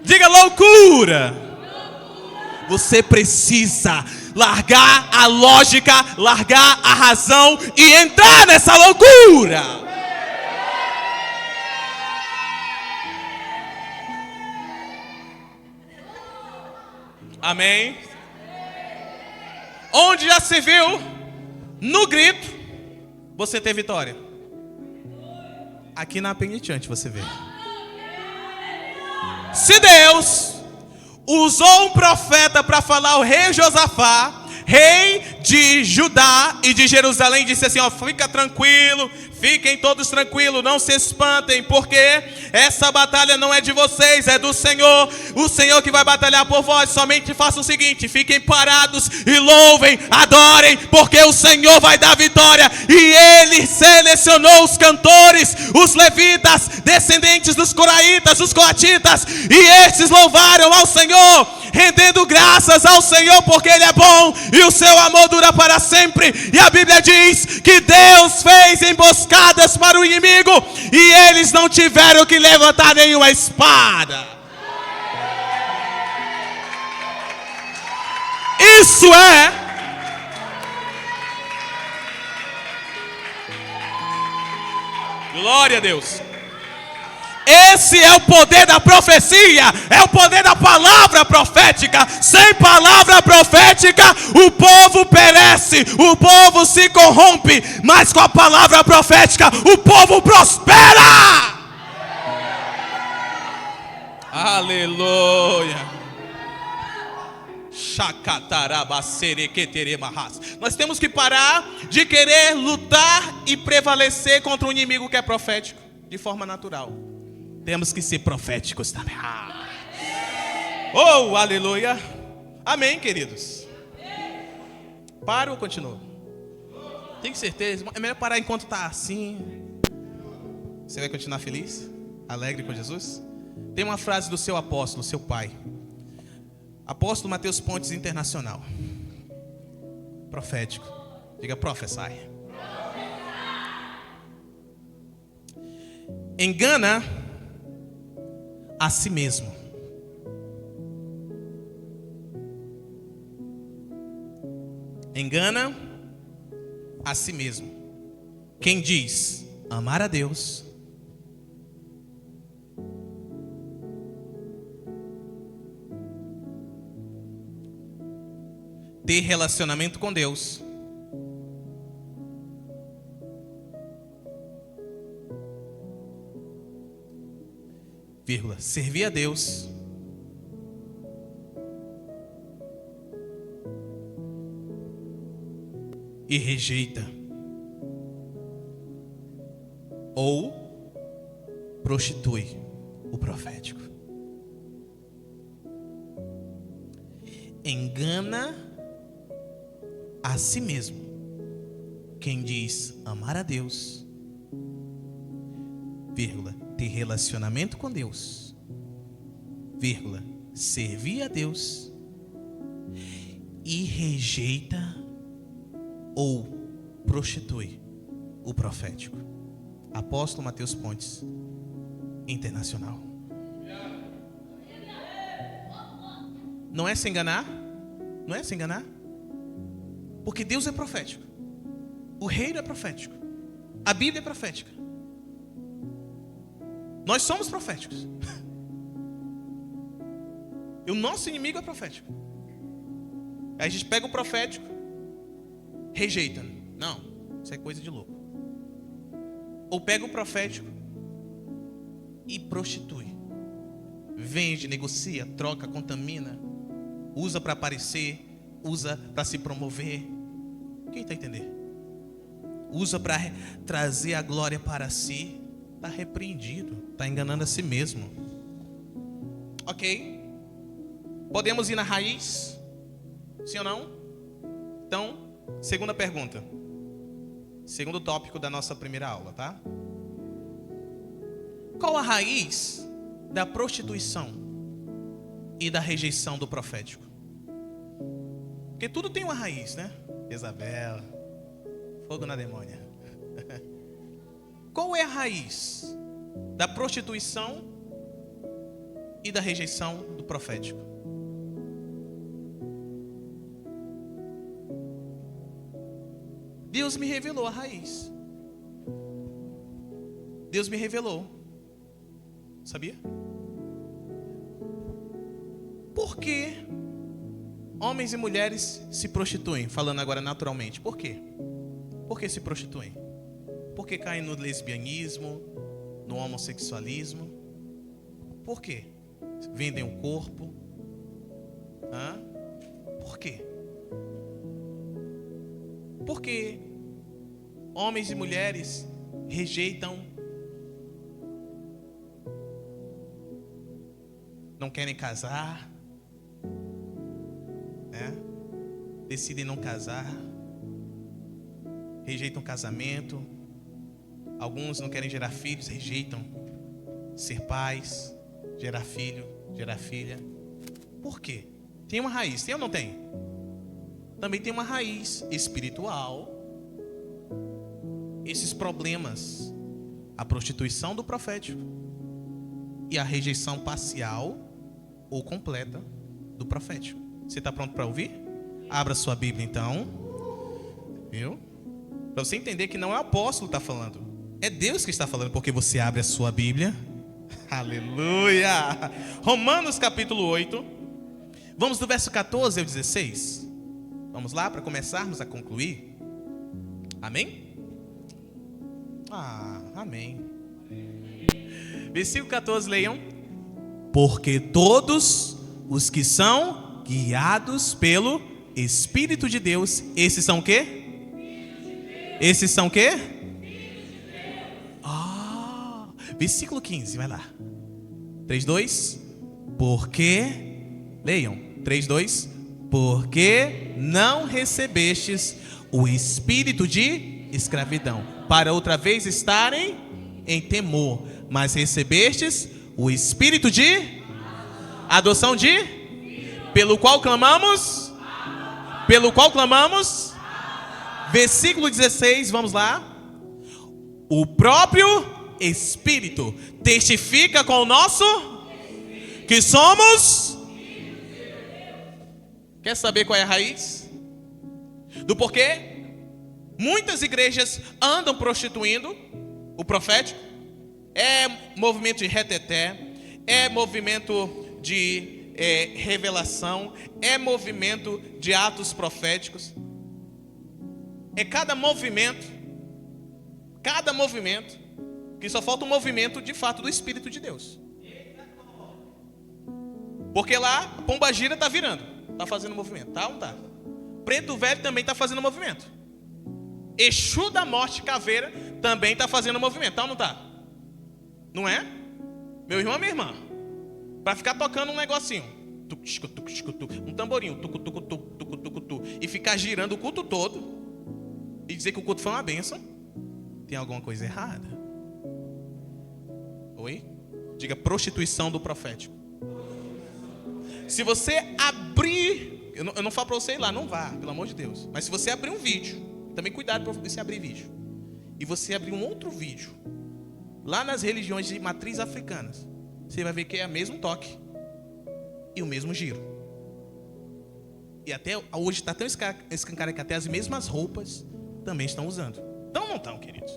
Diga loucura. Você precisa largar a lógica, largar a razão e entrar nessa loucura. Amém? Onde já se viu, no grito, você ter vitória. Aqui na penitenciante você vê. Se Deus usou um profeta para falar ao rei Josafá, rei de Judá e de Jerusalém, disse assim, ó, fica tranquilo, fiquem todos tranquilos, não se espantem, porque essa batalha não é de vocês, é do Senhor, o Senhor que vai batalhar por vós. Somente façam o seguinte, fiquem parados e louvem, adorem, porque o Senhor vai dar vitória. E Ele selecionou os cantores, os levitas, descendentes dos coraitas, dos coatitas, e estes louvaram ao Senhor, rendendo graças ao Senhor, porque Ele é bom e o seu amor dura para sempre. E a Bíblia diz que Deus fez emboscadas para o inimigo e eles não tiveram que levantar nenhuma espada. Isso é glória a Deus. Esse é o poder da profecia, é o poder da palavra profética. Sem palavra profética, o povo perece, o povo se corrompe, mas com a palavra profética, o povo prospera. Aleluia. Nós temos que parar de querer lutar e prevalecer contra um inimigo que é profético de forma natural. Temos que ser proféticos também. Oh, aleluia. Amém, queridos. Para ou continua? Tem certeza? É melhor parar enquanto está assim. Você vai continuar feliz? Alegre com Jesus? Tem uma frase do seu apóstolo, seu pai. Apóstolo Mateus Pontes Internacional. Profético. Diga prophesy. Engana a si mesmo. Engana a si mesmo. Quem diz amar a Deus, ter relacionamento com Deus, vírgula, servir a Deus, e rejeita ou prostitui o profético. Engana a si mesmo. Quem diz amar a Deus, vírgula, ter relacionamento com Deus, vírgula, servir a Deus, e rejeita ou prostitui o profético. Apóstolo Mateus Pontes Internacional. Não é se enganar? Não é se enganar? Porque Deus é profético. O reino é profético. A Bíblia é profética. Nós somos proféticos. E o nosso inimigo é profético. Aí a gente pega o profético, rejeita. Não, isso é coisa de louco. Ou pega o profético e prostitui. Vende, negocia, troca, contamina. Usa para aparecer, usa para se promover. Quem está entendendo? Usa para trazer a glória para si. Está repreendido, está enganando a si mesmo. Ok? Podemos ir na raiz? Sim ou não? Então, segunda pergunta. Segundo tópico da nossa primeira aula, tá? Qual a raiz da prostituição e da rejeição do profético? Porque tudo tem uma raiz, né? Isabela, fogo na demônia. Qual é a raiz da prostituição e da rejeição do profético? Deus me revelou a raiz. Deus me revelou. Sabia? Por que homens e mulheres se prostituem? Falando agora naturalmente. Por quê? Por que se prostituem? Por que caem no lesbianismo, no homossexualismo? Por quê? Vendem o corpo? Por quê? Porque homens e mulheres rejeitam, não querem casar, decidem não casar, rejeitam casamento, alguns não querem gerar filhos, rejeitam ser pais, gerar filho, gerar filha. Por quê? Tem uma raiz, tem ou não tem? Também tem uma raiz espiritual. Esses problemas, a prostituição do profético e a rejeição parcial ou completa do profético. Você está pronto para ouvir? Abra sua Bíblia então. Viu? Para você entender que não é o apóstolo que está falando, é Deus que está falando, porque você abre a sua Bíblia. Aleluia! Romanos capítulo 8. Vamos do verso 14 ao 16. Vamos lá para começarmos a concluir. Amém? Amém. Versículo 14, leiam. Porque todos os que são guiados pelo Espírito de Deus, esses são o quê? Esses são o quê? Versículo 15, vai lá. 3, 2. Porque, leiam, 3, 2. Porque não recebestes o espírito de escravidão, para outra vez estarem em temor, mas recebestes o espírito de adoção de, pelo qual clamamos, versículo 16, vamos lá. O próprio Espírito testifica com o nosso que somos. Quer saber qual é a raiz? Do porquê muitas igrejas andam prostituindo o profético? É movimento de reteté, é movimento de revelação, é movimento de atos proféticos. É cada movimento, que só falta um movimento de fato do Espírito de Deus. Porque lá a pombagira está virando, está fazendo movimento, tá ou não tá? Preto velho também está fazendo movimento. Exu da morte, caveira, também está fazendo movimento, tá ou não tá? Não é? Meu irmão, minha irmã, para ficar tocando um negocinho, um tamborinho, e ficar girando o culto todo e dizer que o culto foi uma bênção, tem alguma coisa errada. Oi? Diga prostituição do profético. Se você abrir, eu não falo para você ir lá, não vá, pelo amor de Deus. Mas se você abrir um vídeo, também cuidado para você abrir vídeo, e você abrir um outro vídeo, lá nas religiões de matriz africanas, você vai ver que é o mesmo toque e o mesmo giro. E até hoje está tão escancarado que até as mesmas roupas também estão usando. Então não estão, queridos.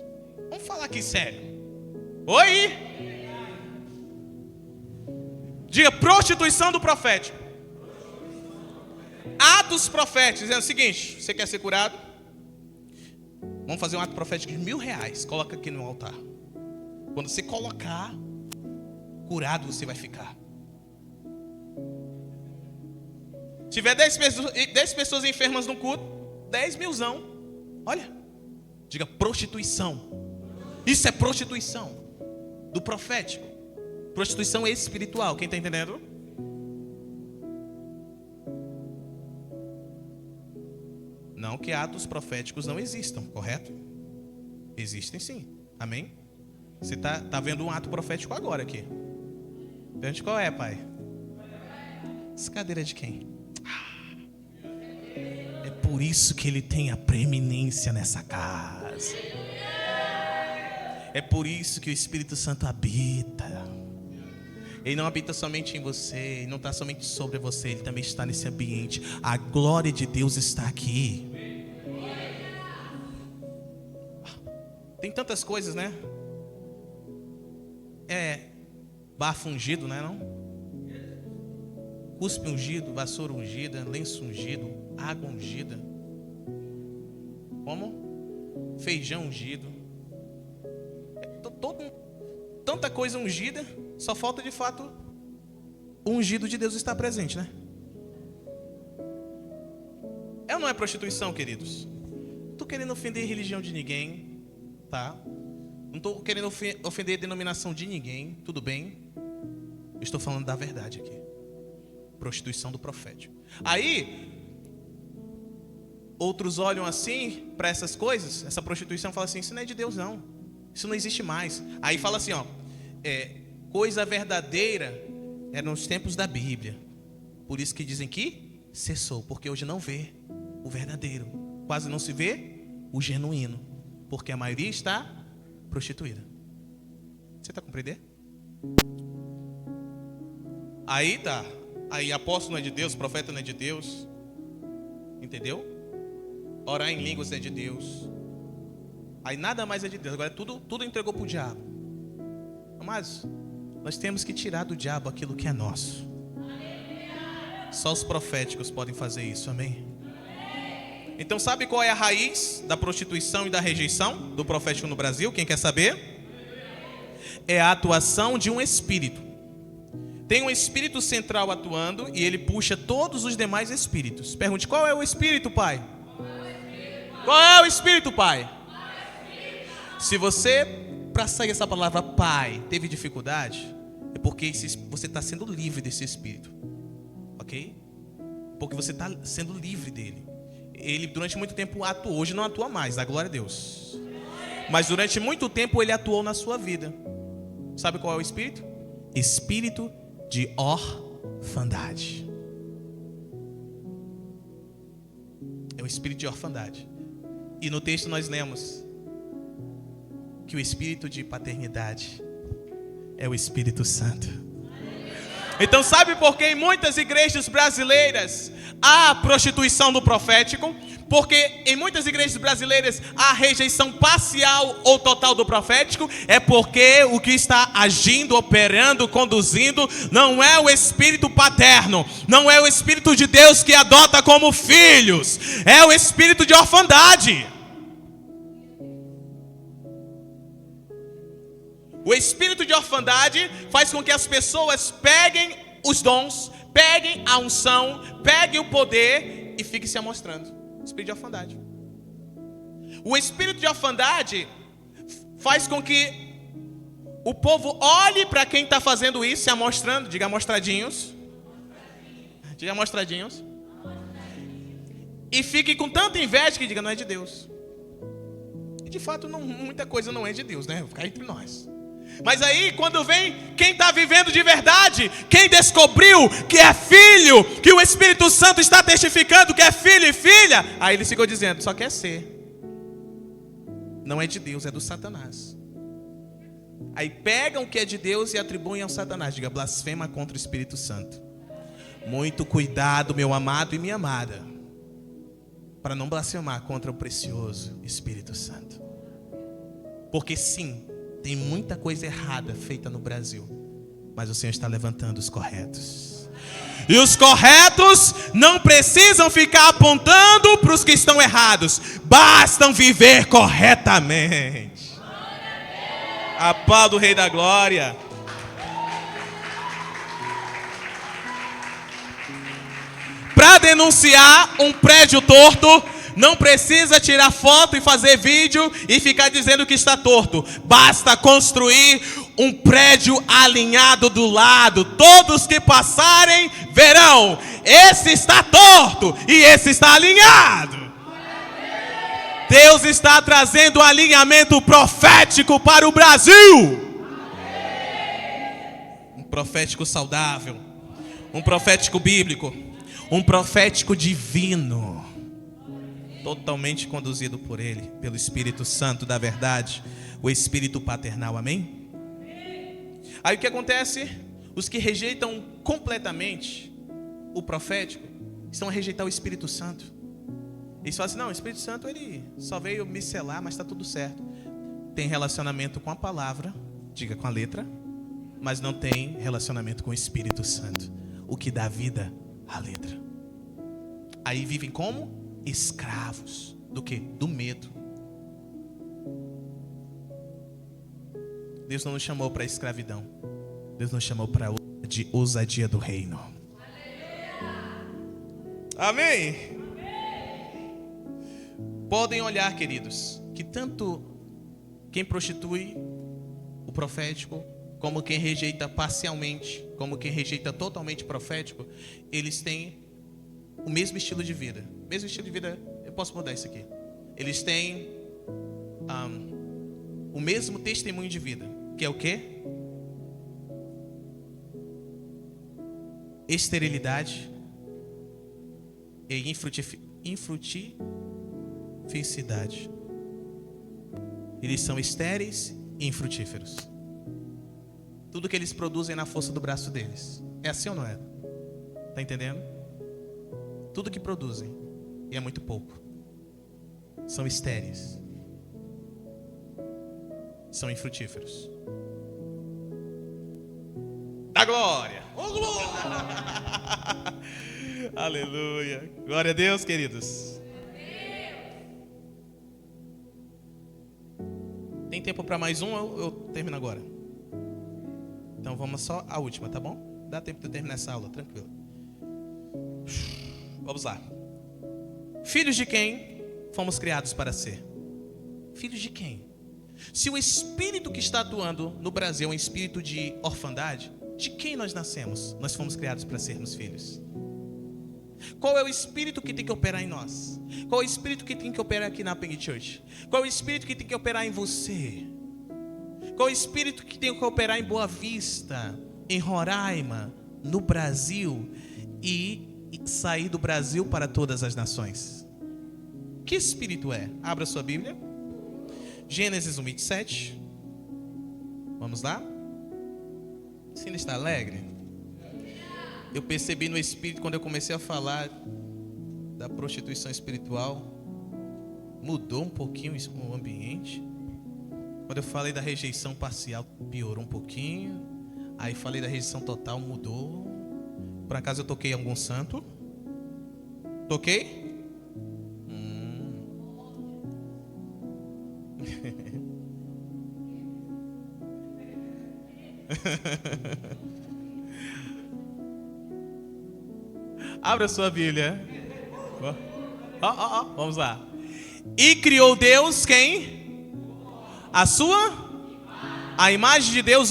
Vamos falar aqui sério. Oi? Diga prostituição do profético. Atos proféticos. É o seguinte: você quer ser curado? Vamos fazer um ato profético de R$1.000. Coloca aqui no altar. Quando você colocar, curado você vai ficar. Se tiver 10 pessoas enfermas no culto, 10.000. Olha, diga prostituição. Isso é prostituição do profético. Prostituição espiritual, quem está entendendo? Não que atos proféticos não existam, correto? Existem sim, amém? Você está vendo um ato profético agora aqui. Entende qual é, pai? Essa cadeira é de quem? É por isso que ele tem a preeminência nessa casa. É por isso que o Espírito Santo habita. Ele não habita somente em você, ele não está somente sobre você, ele também está nesse ambiente. A glória de Deus está aqui. Tem tantas coisas, né? Bafo ungido, né, não? Cuspe ungido, vassoura ungida, lenço ungido, água ungida. Como? Feijão ungido. Tanta coisa ungida, só falta de fato o ungido de Deus estar presente, né? É ou não é prostituição, queridos? Não estou querendo ofender a religião de ninguém, tá? Não estou querendo ofender a denominação de ninguém, tudo bem? Eu estou falando da verdade aqui. Prostituição do profético. Aí, outros olham assim para essas coisas, essa prostituição, falam assim, isso não é de Deus não. Isso não existe mais. Aí fala assim, ó, coisa verdadeira é nos tempos da Bíblia. Por isso que dizem que cessou, porque hoje não vê o verdadeiro. Quase não se vê o genuíno, porque a maioria está prostituída. Você está compreendendo? Aí tá. Aí apóstolo não é de Deus, profeta não é de Deus. Entendeu? Orar em línguas é de Deus. Aí nada mais é de Deus. Agora tudo entregou para o diabo. Mas nós temos que tirar do diabo aquilo que é nosso. Só os proféticos podem fazer isso, amém? Então sabe qual é a raiz da prostituição e da rejeição do profético no Brasil? Quem quer saber? É a atuação de um espírito. Tem um espírito central atuando e ele puxa todos os demais espíritos. Pergunte, qual é o espírito, pai? Qual é o espírito, pai? Se você, para sair essa palavra pai, teve dificuldade, é porque você está sendo livre desse espírito. Ok? Porque você está sendo livre dele. Ele durante muito tempo atuou, hoje não atua mais, dá glória a Deus. Mas durante muito tempo ele atuou na sua vida. Sabe qual é o espírito? Espírito de orfandade. É o espírito de orfandade. E no texto nós lemos que o espírito de paternidade é o Espírito Santo. Então sabe por que em muitas igrejas brasileiras há prostituição do profético? Porque em muitas igrejas brasileiras há rejeição parcial ou total do profético. É porque o que está agindo, operando, conduzindo não é o espírito paterno, não é o espírito de Deus que adota como filhos, é o espírito de orfandade. O espírito de orfandade faz com que as pessoas peguem os dons, peguem a unção, peguem o poder e fiquem se amostrando. Espírito de orfandade. O espírito de orfandade faz com que o povo olhe para quem está fazendo isso, se amostrando. Diga amostradinhos. Diga amostradinhos. E fique com tanta inveja que diga, não é de Deus. E de fato muita coisa não é de Deus, né? Vou ficar entre nós. Mas aí quando vem quem está vivendo de verdade, quem descobriu que é filho, que o Espírito Santo está testificando que é filho e filha, aí ele ficou dizendo, só quer ser. Não é de Deus, é do Satanás. Aí pegam o que é de Deus e atribuem ao Satanás. Diga, blasfema contra o Espírito Santo. Muito cuidado, meu amado e minha amada, para não blasfemar contra o precioso Espírito Santo. Porque sim, tem muita coisa errada feita no Brasil, mas o Senhor está levantando os corretos. E os corretos não precisam ficar apontando para os que estão errados, bastam viver corretamente. A paz do Rei da Glória. Para denunciar um prédio torto, não precisa tirar foto e fazer vídeo e ficar dizendo que está torto. Basta construir um prédio alinhado do lado. Todos que passarem verão, esse está torto e esse está alinhado. Deus está trazendo alinhamento profético para o Brasil. Um profético saudável, um profético bíblico, um profético divino, totalmente conduzido por Ele, pelo Espírito Santo da verdade, o Espírito paternal, amém? Aí o que acontece? Os que rejeitam completamente o profético estão a rejeitar o Espírito Santo. Eles falam assim, não, o Espírito Santo ele só veio me selar, mas está tudo certo. tem relacionamento com a palavra, diga com a letra, mas não tem relacionamento com o Espírito Santo, o que dá vida à letra. Aí vivem como escravos do quê? Do medo. Deus não nos chamou para a escravidão. Deus nos chamou para a ousadia do reino. Amém? Podem olhar, queridos, que tanto quem prostitui o profético, como quem rejeita parcialmente, como quem rejeita totalmente o profético, eles têm o mesmo estilo de vida. Mesmo estilo de vida, eu posso mudar isso aqui. Eles têm o mesmo testemunho de vida, que é o quê? Esterilidade e infrutificidade. Eles são estéreis e infrutíferos. Tudo que eles produzem na força do braço deles. É assim ou não é? Tá entendendo? Tudo que produzem, e é muito pouco, são estéreis. São infrutíferos. Da glória! Oh, glória! Aleluia! Glória a Deus, queridos. Tem tempo para mais um ou eu termino agora? Então vamos só a última, tá bom? Dá tempo de eu terminar essa aula, tranquilo. Vamos lá. Filhos de quem fomos criados para ser? Filhos de quem? Se o espírito que está atuando no Brasil é um espírito de orfandade, de quem nós nascemos? Nós fomos criados para sermos filhos. Qual é o espírito que tem que operar em nós? Qual é o espírito que tem que operar aqui na Peng Church? Qual é o espírito que tem que operar em você? Qual é o espírito que tem que operar em Boa Vista, em Roraima, no Brasil e sair do Brasil para todas as nações? Que espírito é? Abra sua Bíblia. Gênesis 1:27. Vamos lá? Você ainda está alegre? Eu percebi no espírito, quando eu comecei a falar da prostituição espiritual, mudou um pouquinho o ambiente. Quando eu falei da rejeição parcial, piorou um pouquinho. Aí falei da rejeição total, mudou. Por acaso eu toquei algum santo? Toquei? Abra sua Bíblia. Vamos lá. E criou Deus quem? A imagem de Deus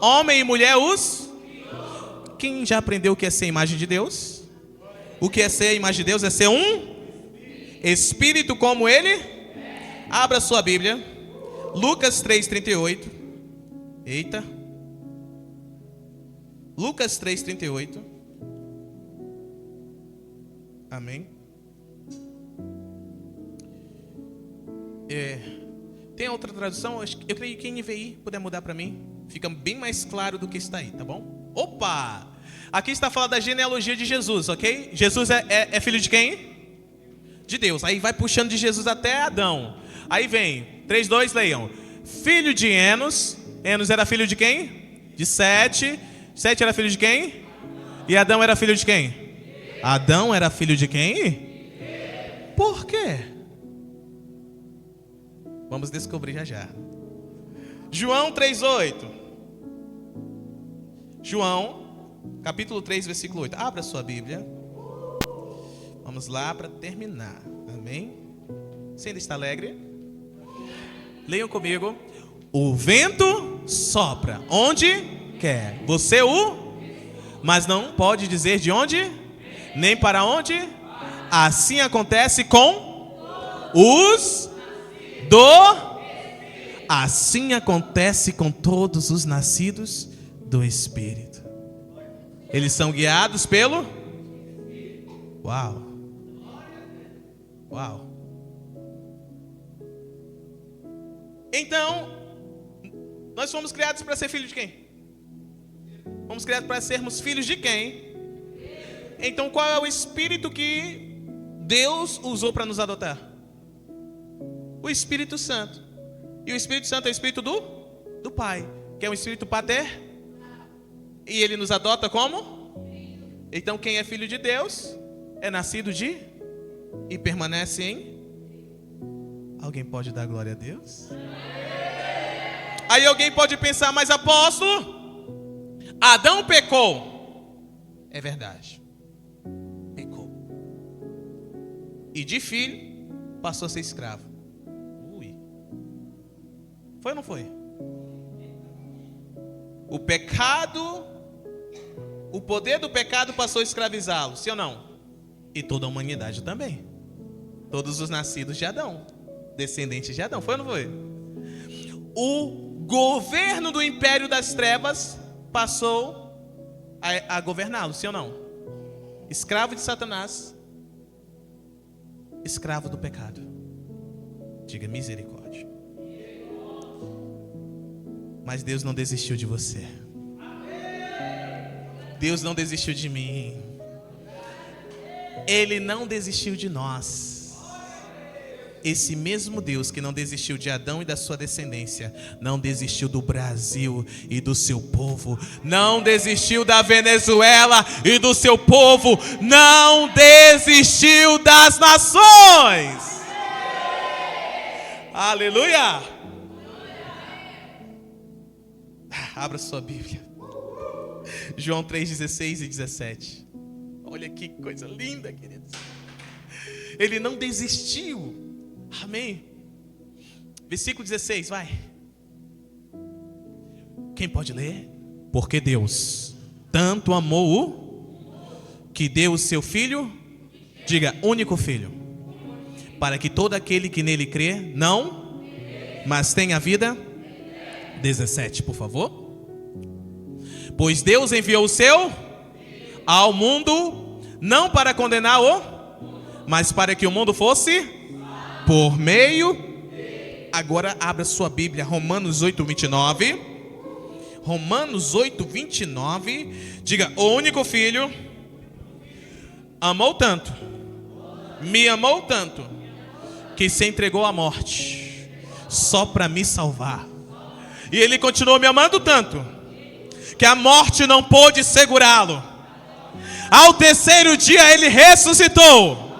homem e mulher Quem já aprendeu o que é ser a imagem de Deus? O que é ser a imagem de Deus? É ser um espírito como ele? Abra sua Bíblia. Lucas 3:38. Eita. Lucas 3:38. Amém. Tem outra tradução? Eu creio que NVI puder mudar para mim, fica bem mais claro do que está aí, tá bom? Opa! Aqui está falando da genealogia de Jesus, ok? Jesus é filho de quem? De Deus. Aí vai puxando de Jesus até Adão. Aí vem 3:2, leiam. Filho de Enos. Enos era filho de quem? De Sete. Sete era filho de quem? E Adão era filho de quem? Adão era filho de quem? Por quê? Vamos descobrir já já. João 3:8. João, capítulo 3, versículo 8. Abra sua Bíblia. Vamos lá para terminar. Amém? Você ainda está alegre? Leiam comigo. O vento sopra onde quer. Você mas não pode dizer de onde, nem para onde. Assim acontece com os Assim acontece com todos os nascidos do Espírito. Eles são guiados pelo Uau. Então, nós fomos criados para ser filhos de quem? Fomos criados para sermos filhos de quem? Então, qual é o espírito que Deus usou para nos adotar? O Espírito Santo. E o Espírito Santo é o Espírito do Pai, que é um Espírito pater. E ele nos adota como? Então quem é filho de Deus é nascido de e permanece em. Alguém pode dar glória a Deus? Aí alguém pode pensar, mas apóstolo, Adão pecou. É verdade, pecou. E de filho passou a ser escravo. Ui. Foi ou não foi? O pecado, o poder do pecado passou a escravizá-lo, sim ou não? E toda a humanidade também. Todos os nascidos de Adão, descendentes de Adão, foi ou não foi? O governo do império das trevas passou a governá-lo, sim ou não? Escravo de Satanás, escravo do pecado. Diga misericórdia. Mas Deus não desistiu de você. Deus não desistiu de mim. Ele não desistiu de nós. Esse mesmo Deus que não desistiu de Adão e da sua descendência, não desistiu do Brasil e do seu povo, não desistiu da Venezuela e do seu povo, não desistiu das nações. Aleluia! Abra sua Bíblia. João 3:16 e 17. Olha que coisa linda, queridos. Ele não desistiu. Amém. Versículo 16, vai. Quem pode ler? Porque Deus tanto amou o que deu o seu filho, diga, único filho, para que todo aquele que nele crê, não, mas tenha vida. 17, por favor. Pois Deus enviou o seu ao mundo, não para condenar mas para que o mundo fosse por meio. Agora abra sua Bíblia, Romanos 8:29. Romanos 8:29. Diga, o único filho amou tanto, me amou tanto, que se entregou à morte, só para me salvar. E ele continuou me amando tanto, que a morte não pôde segurá-lo. Ao terceiro dia ele ressuscitou.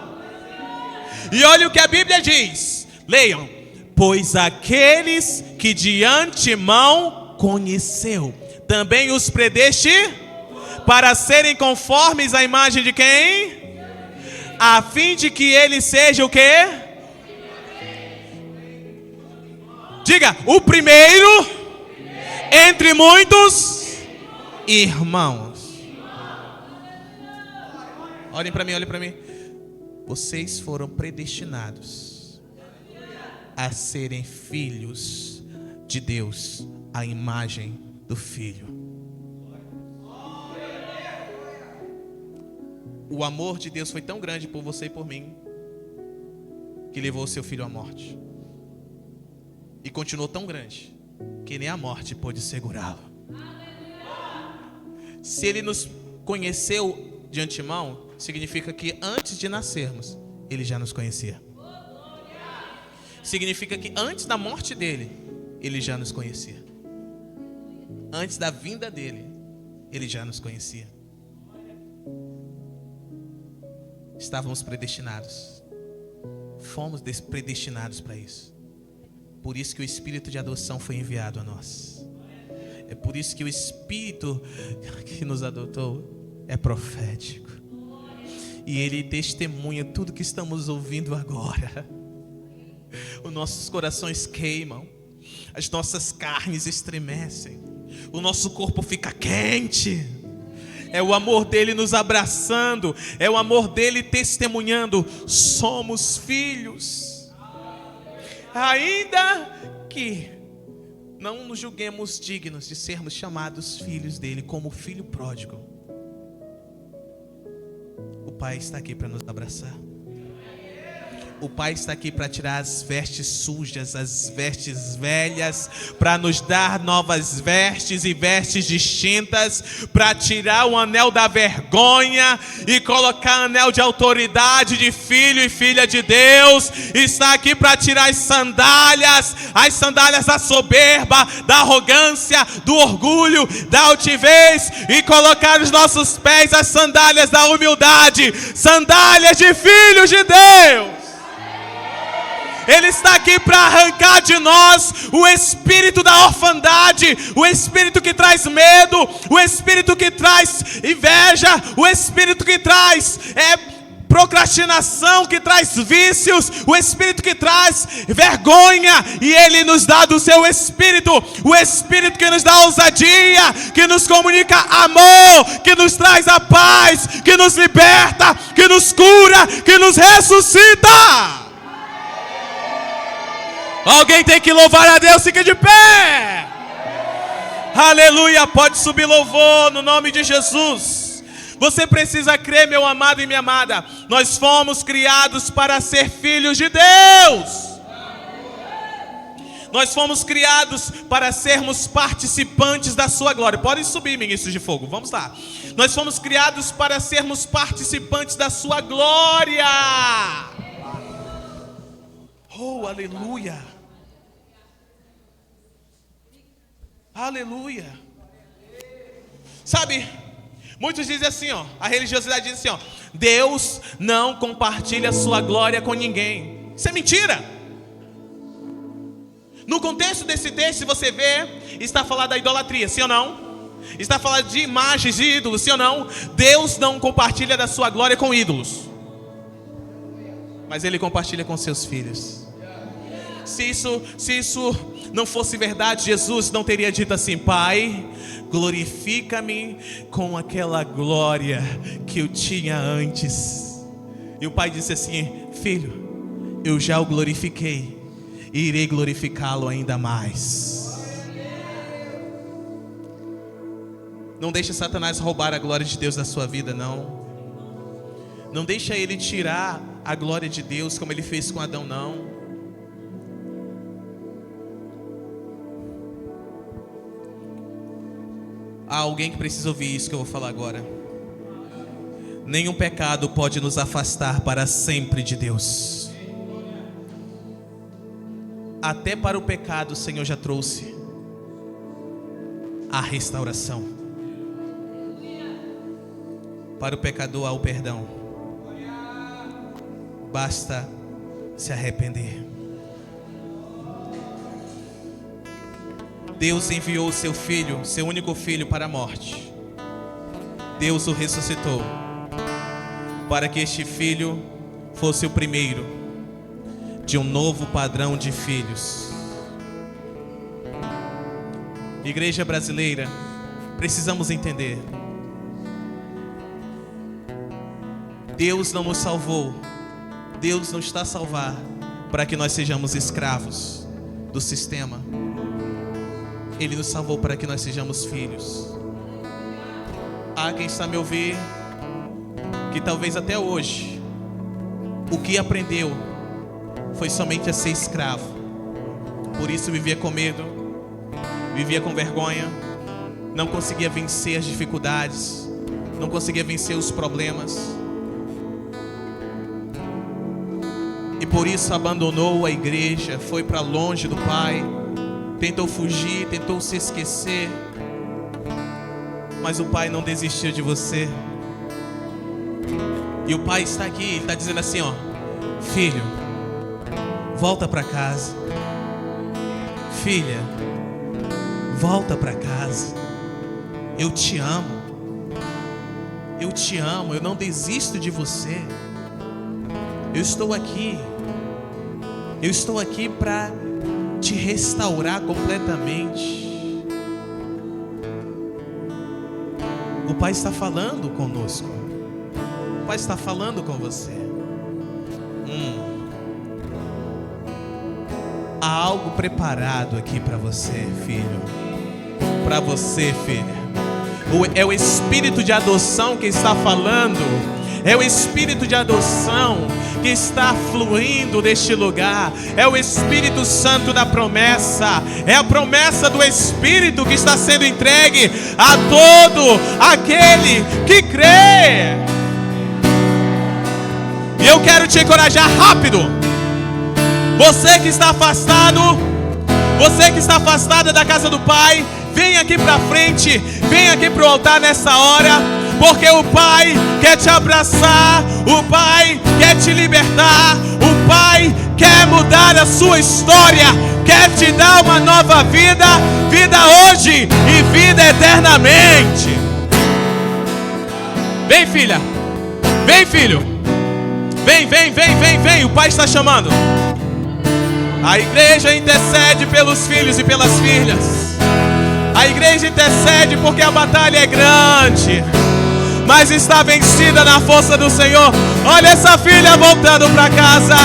E olha o que a Bíblia diz. Leiam. Pois aqueles que de antemão conheceu, também os predestinou para serem conformes à imagem de quem? A fim de que ele seja o quê? Diga, o primeiro entre muitos irmãos. Olhem para mim, olhem para mim. Vocês foram predestinados a serem filhos de Deus, à imagem do Filho. O amor de Deus foi tão grande por você e por mim, que levou o seu filho à morte. E continuou tão grande, que nem a morte pôde segurá-lo. Se ele nos conheceu de antemão, significa que antes de nascermos, ele já nos conhecia. Significa que antes da morte dele, ele já nos conhecia. Antes da vinda dele, ele já nos conhecia. Estávamos predestinados. Fomos predestinados para isso. Por isso que o Espírito de adoção foi enviado a nós. É por isso que o Espírito que nos adotou é profético. E ele testemunha tudo que estamos ouvindo agora. Os nossos corações queimam, as nossas carnes estremecem, o nosso corpo fica quente. É o amor dele nos abraçando, é o amor dele testemunhando: somos filhos. Ainda que não nos julguemos dignos de sermos chamados filhos dele, como o filho pródigo, o Pai está aqui para nos abraçar. O Pai está aqui para tirar as vestes sujas, as vestes velhas, para nos dar novas vestes e vestes distintas, para tirar o anel da vergonha e colocar anel de autoridade de filho e filha de Deus. Está aqui para tirar as sandálias da soberba, da arrogância, do orgulho, da altivez, e colocar nos nossos pés as sandálias da humildade, sandálias de filhos de Deus. Ele está aqui para arrancar de nós o espírito da orfandade, o espírito que traz medo, o espírito que traz inveja, o espírito que traz procrastinação, que traz vícios, o espírito que traz vergonha. E Ele nos dá do seu espírito, o espírito que nos dá ousadia, que nos comunica amor, que nos traz a paz, que nos liberta, que nos cura, que nos ressuscita. Alguém tem que louvar a Deus, fica de pé. Aleluia, pode subir louvor no nome de Jesus. Você precisa crer, meu amado e minha amada. Nós fomos criados para ser filhos de Deus. Nós fomos criados para sermos participantes da sua glória. Podem subir, ministros de fogo, vamos lá. Nós fomos criados para sermos participantes da sua glória. Oh, aleluia. Aleluia. Sabe, muitos dizem assim, ó, a religiosidade diz assim, ó, Deus não compartilha a sua glória com ninguém. Isso é mentira. No contexto desse texto, se você vê, está falando da idolatria, sim ou não? Está falando de imagens de ídolos, sim ou não? Deus não compartilha da sua glória com ídolos, mas Ele compartilha com seus filhos. Se isso não fosse verdade, Jesus não teria dito assim: Pai, glorifica-me com aquela glória que eu tinha antes. E o Pai disse assim: Filho, eu já o glorifiquei e irei glorificá-lo ainda mais. Não deixe Satanás roubar a glória de Deus da sua vida, não. Não deixe ele tirar a glória de Deus como ele fez com Adão, não. Há alguém que precisa ouvir isso que eu vou falar agora. Nenhum pecado pode nos afastar para sempre de Deus. Até para o pecado o Senhor já trouxe a restauração. Para o pecador há o perdão. Basta se arrepender. Deus enviou o seu filho, seu único filho, para a morte. Deus o ressuscitou para que este filho fosse o primeiro de um novo padrão de filhos. Igreja brasileira, precisamos entender: Deus não nos salvou, Deus não está a salvar para que nós sejamos escravos do sistema. Ele nos salvou para que nós sejamos filhos. Há quem está a me ouvir que talvez até hoje o que aprendeu foi somente a ser escravo. Por isso vivia com medo, vivia com vergonha, não conseguia vencer as dificuldades, não conseguia vencer os problemas. E por isso abandonou a igreja, foi para longe do Pai. Tentou fugir, tentou se esquecer, mas o Pai não desistiu de você. E o Pai está aqui, Ele está dizendo assim, ó: Filho, volta para casa. Filha, volta para casa. Eu te amo. Eu te amo, eu não desisto de você. Eu estou aqui. Eu estou aqui para te restaurar completamente. O Pai está falando conosco. O Pai está falando com você. Há algo preparado aqui para você, filho. Para você, filha. É o Espírito de adoção que está falando. É o espírito de adoção que está fluindo neste lugar. É o Espírito Santo da promessa. É a promessa do Espírito que está sendo entregue a todo aquele que crê. E eu quero te encorajar rápido. Você que está afastado, você que está afastada da casa do Pai, vem aqui para frente, vem aqui para o altar nessa hora, porque o Pai quer te abraçar, o Pai quer te libertar, o Pai quer mudar a sua história, quer te dar uma nova vida, vida hoje e vida eternamente. Vem, filha, vem, filho, vem, o Pai está chamando. A igreja intercede pelos filhos e pelas filhas. A igreja intercede porque a batalha é grande, mas está vencida na força do Senhor. Olha essa filha voltando para casa.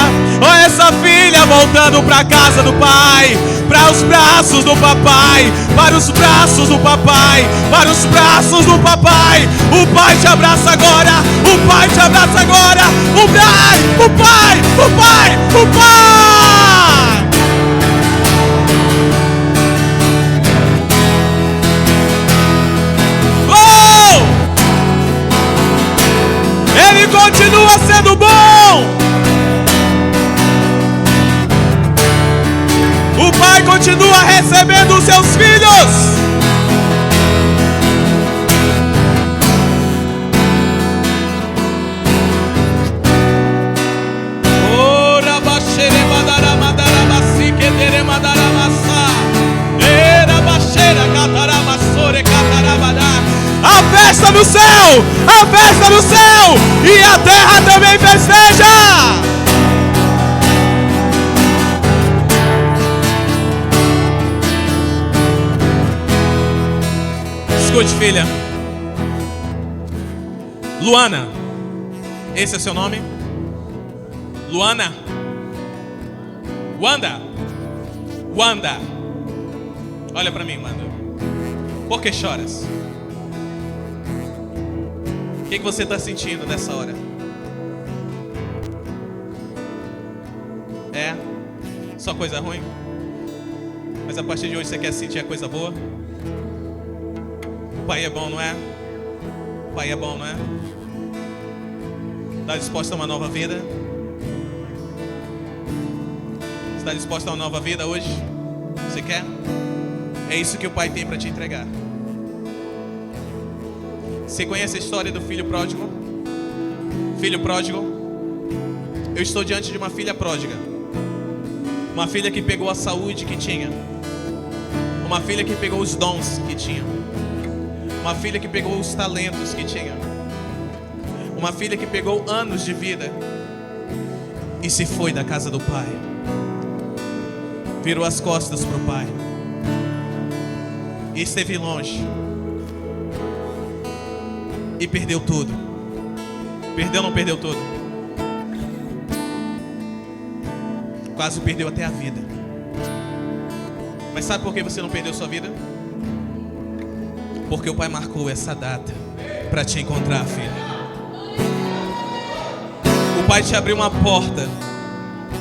Olha essa filha voltando para a casa do Pai, para os braços do Papai, para os braços do Papai, para os braços do Papai. O Pai te abraça agora. O Pai te abraça agora. O Pai, o Pai, o Pai, o Pai. Ele continua sendo bom. O Pai continua recebendo os seus filhos. Ora baixere madara madara masi kedere madara massa. Era baixera catara massore catara madara. A festa no céu, a festa no céu, e a terra também festeja. Escute, filha. Luana, esse é seu nome? Luana? Wanda? Wanda. Olha para mim, Wanda. Por que choras? O que você está sentindo nessa hora? É? Só coisa ruim? Mas a partir de hoje você quer sentir a coisa boa? O Pai é bom, não é? O Pai é bom, não é? Está disposta a uma nova vida? Está disposta a uma nova vida hoje? Você quer? É isso que o Pai tem para te entregar. Você conhece a história do filho pródigo? Filho pródigo? Eu estou diante de uma filha pródiga. Uma filha que pegou a saúde que tinha. Uma filha que pegou os dons que tinha. Uma filha que pegou os talentos que tinha. Uma filha que pegou anos de vida e se foi da casa do Pai. Virou as costas para o Pai e esteve longe. E perdeu tudo. Perdeu ou não perdeu tudo? Quase perdeu até a vida. Mas sabe por que você não perdeu sua vida? Porque o Pai marcou essa data para te encontrar, filha. O Pai te abriu uma porta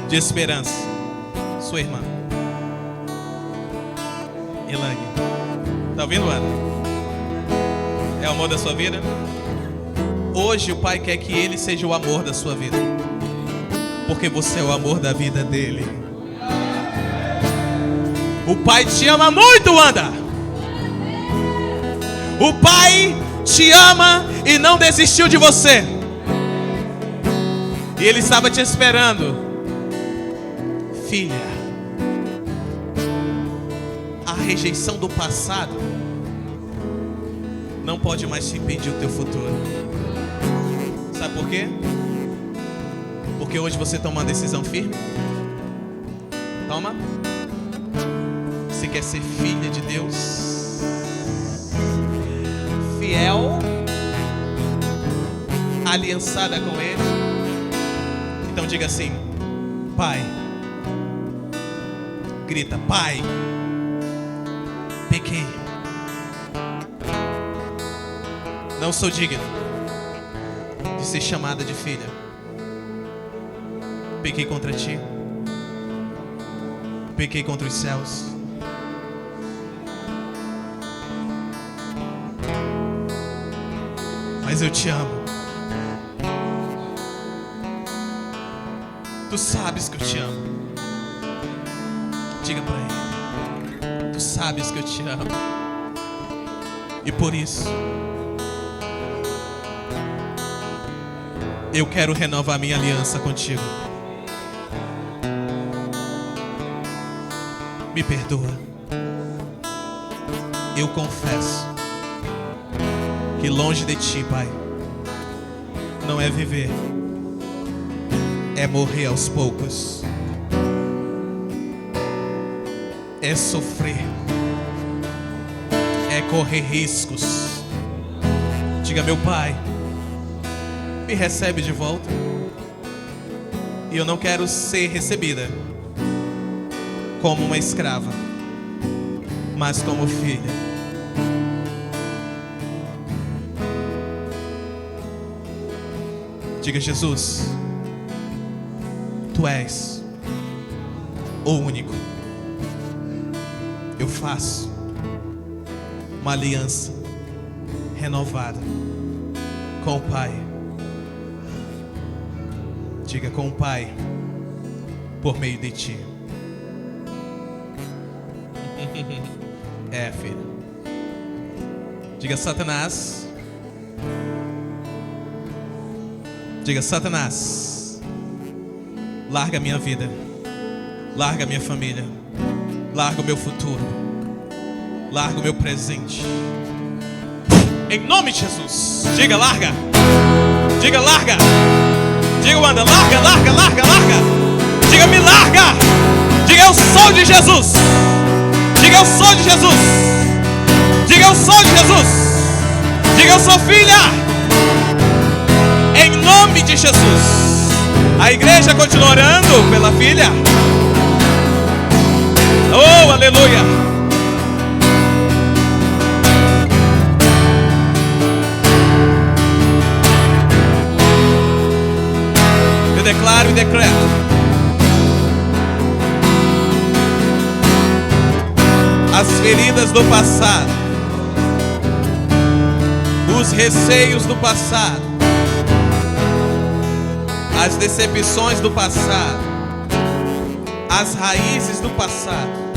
de esperança. Sua irmã Elane. Tá ouvindo, Ana? É o amor da sua vida? Hoje o Pai quer que Ele seja o amor da sua vida, porque você é o amor da vida dEle. O Pai te ama muito, Wanda. O Pai te ama e não desistiu de você. E Ele estava te esperando. Filha, a rejeição do passado não pode mais te impedir o teu futuro. Sabe por quê? Porque hoje você toma uma decisão firme. Toma. Você quer ser filha de Deus, fiel, aliançada com Ele. Então diga assim: Pai. Grita: Pai, pequei. Não sou digno de ser chamada de filha. Pequei contra ti. Pequei contra os céus. Mas eu te amo. Tu sabes que eu te amo. Diga pra ele. Tu sabes que eu te amo. E por isso eu quero renovar minha aliança contigo. Me perdoa. Eu confesso que longe de ti, Pai, não é viver, é morrer aos poucos, é sofrer, é correr riscos. Diga, meu Pai, me recebe de volta. E eu não quero ser recebida como uma escrava, mas como filha. Diga, Jesus, Tu és o único. Eu faço uma aliança renovada com o Pai. Diga, com o Pai, por meio de Ti. É, filho. Diga, Satanás. Diga, Satanás, larga minha vida, larga minha família, larga o meu futuro, larga o meu presente. Em nome de Jesus. Diga, larga. Diga, larga. Diga, Wanda, larga, larga, larga, larga. Diga, me larga. Diga, eu sou de Jesus. Diga, eu sou de Jesus. Diga, eu sou de Jesus. Diga, eu sou filha. Em nome de Jesus. A igreja continua orando pela filha. Oh, aleluia. Eu declaro e decreto: as feridas do passado, os receios do passado, as decepções do passado, as raízes do passado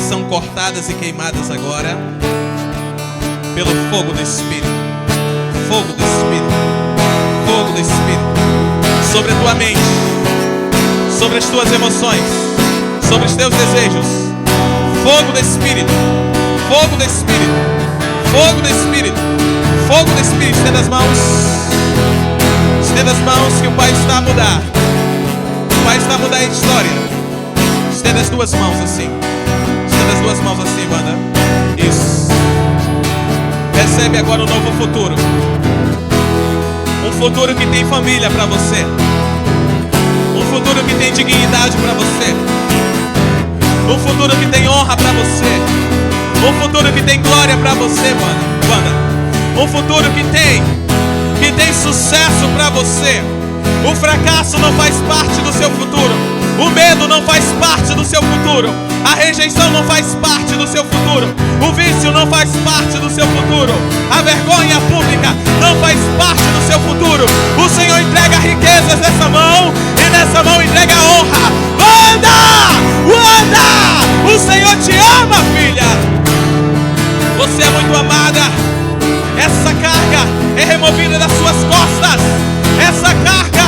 são cortadas e queimadas agora pelo fogo do Espírito. Fogo do Espírito. Fogo do Espírito. Sobre a tua mente, sobre as tuas emoções, sobre os teus desejos. Fogo do Espírito. Fogo do Espírito. Fogo do Espírito. Fogo do Espírito. Estenda as mãos. Estenda as mãos que o Pai está a mudar. O Pai está a mudar a história. Estenda as duas mãos assim. Estenda as duas mãos assim, banda. Isso. Recebe agora um novo futuro. Um futuro que tem família para você. Um futuro que tem dignidade para você. Um futuro que tem honra para você. Um futuro que tem glória para você, banda. Um futuro que tem sucesso para você. O fracasso não faz parte do seu futuro. O medo não faz parte do seu futuro. A rejeição não faz parte do seu futuro. O vício não faz parte do seu futuro. A vergonha pública não faz parte do seu futuro. O Senhor entrega riquezas nessa mão, e nessa mão entrega honra. Wanda! O Senhor te ama, filha. Você é muito amada. Essa carga é removida das suas costas. Essa carga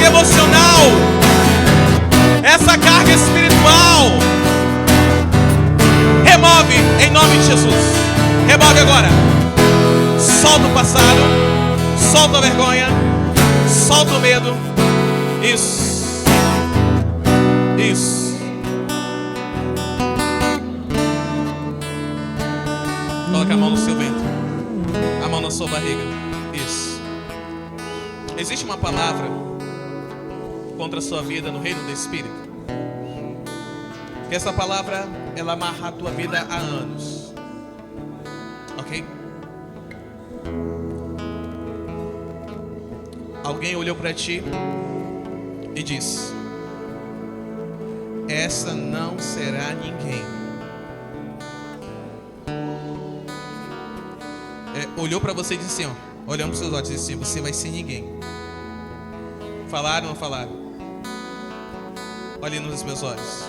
emocional, essa carga espiritual, remove em nome de Jesus. Remove agora. Solta o passado, solta a vergonha, solta o medo. Isso. Isso. Coloca a mão no seu ventre, a mão na sua barriga. Isso. Existe uma palavra contra a sua vida no reino do Espírito. Que essa palavra, ela amarra a tua vida há anos. Ok? Alguém olhou para ti e disse: essa não será ninguém. Olhou para você e disse assim, ó, olhando para os seus olhos, disse assim: você vai ser ninguém. Falaram ou não falaram? Olhe nos meus olhos.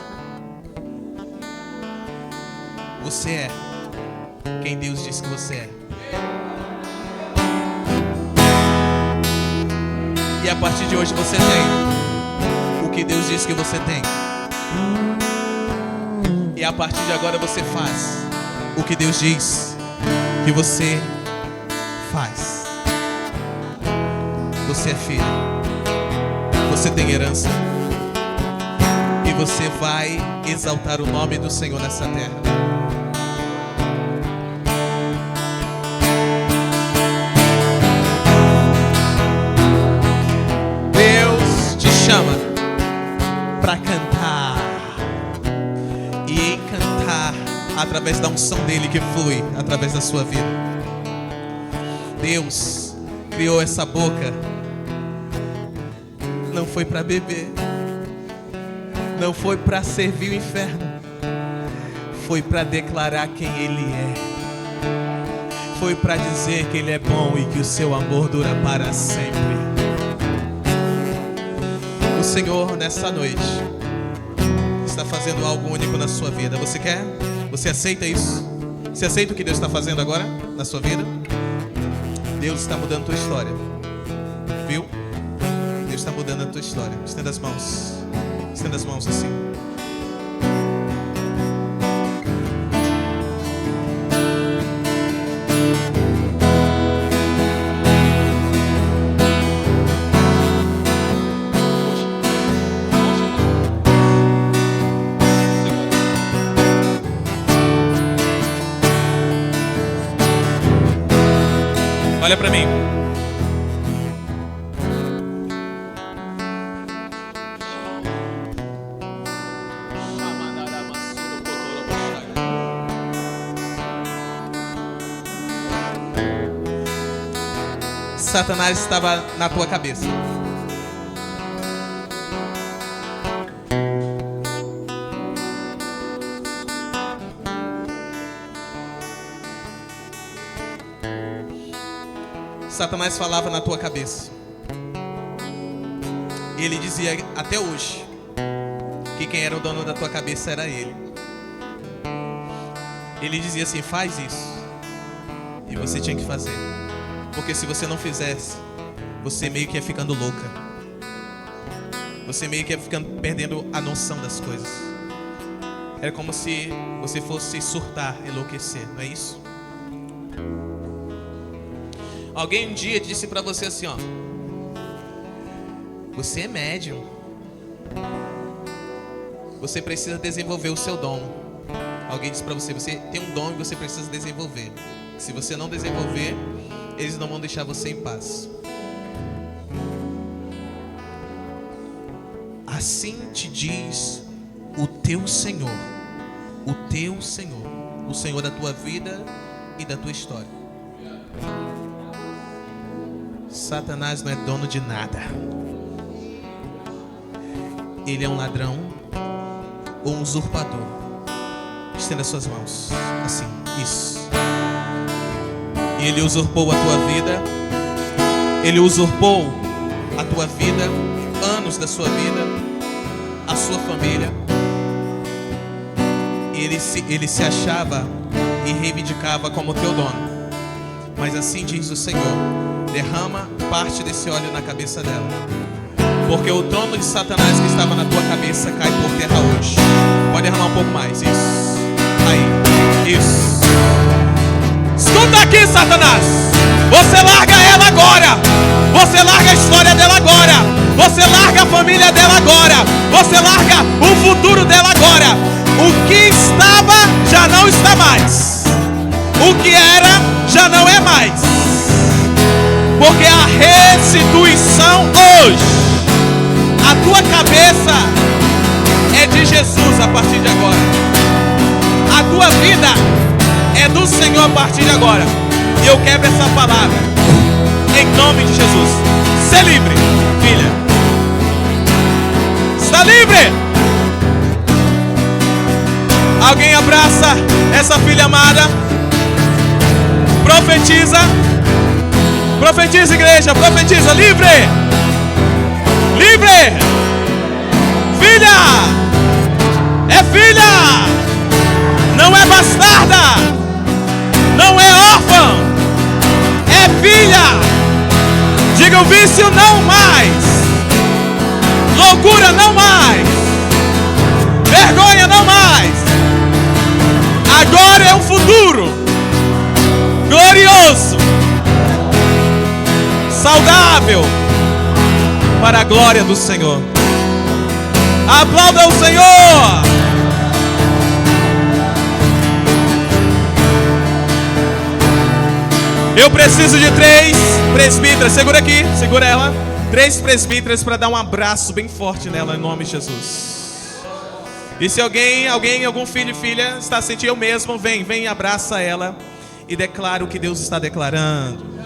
Você é quem Deus disse que você é. E a partir de hoje você tem o que Deus disse que você tem. E a partir de agora você faz o que Deus diz que você faz. Você é filho. Você tem herança. E você vai exaltar o nome do Senhor nessa terra. Chama para cantar e encantar através da unção dele que flui através da sua vida. Deus criou essa boca, não foi para beber, não foi para servir o inferno, foi para declarar quem ele é, foi para dizer que ele é bom e que o seu amor dura para sempre. O Senhor, nessa noite, está fazendo algo único na sua vida. Você quer? Você aceita isso? Você aceita o que Deus está fazendo agora na sua vida? Deus está mudando a tua história. Viu? Deus está mudando a tua história. Estenda as mãos. Estenda as mãos assim. Olha para mim. Satanás estava na tua cabeça. Satanás falava na tua cabeça. Ele dizia até hoje que quem era o dono da tua cabeça era ele. Ele dizia assim: faz isso. E você tinha que fazer. Porque se você não fizesse, você meio que ia ficando louca. Você meio que ia ficando perdendo a noção das coisas. Era como se você fosse surtar, enlouquecer, não é isso? Alguém um dia disse pra você assim, ó: você é médium. Você precisa desenvolver o seu dom. Alguém disse pra você: você tem um dom e você precisa desenvolver. Se você não desenvolver, eles não vão deixar você em paz. Assim te diz o teu Senhor. O teu Senhor. O Senhor da tua vida e da tua história. Satanás não é dono de nada. Ele é um ladrão ou um usurpador. Estenda suas mãos. Assim, isso. E ele usurpou a tua vida. Ele usurpou a tua vida, anos da sua vida, a sua família. Ele se achava e reivindicava como teu dono. Mas assim diz o Senhor: derrama parte desse óleo na cabeça dela, porque o trono de Satanás que estava na tua cabeça cai por terra hoje. Pode derramar um pouco mais. Isso. Aí. Isso. Escuta aqui, Satanás. Você larga ela agora. Você larga a história dela agora. Você larga a família dela agora. Você larga o futuro dela agora. O que estava já não está mais. O que era já não é mais. Porque a restituição hoje, a tua cabeça é de Jesus a partir de agora. A tua vida é do Senhor a partir de agora. E eu quebro essa palavra em nome de Jesus. Você é livre, filha. Está livre. Alguém abraça essa filha amada. Profetiza. Profetiza, igreja. Profetiza. Livre. Livre. Filha. É filha. Não é bastarda. Não é órfã. É filha. Diga: o vício não mais. Loucura não mais. Vergonha não mais. Agora é um futuro glorioso, saudável, para a glória do Senhor. Aplauda o Senhor. Eu preciso de 3 presbíteras. Segura aqui, segura ela. 3 presbíteras para dar um abraço bem forte nela, em nome de Jesus. E se algum filho e filha está sentindo, eu mesmo, vem e abraça ela e declara o que Deus está declarando.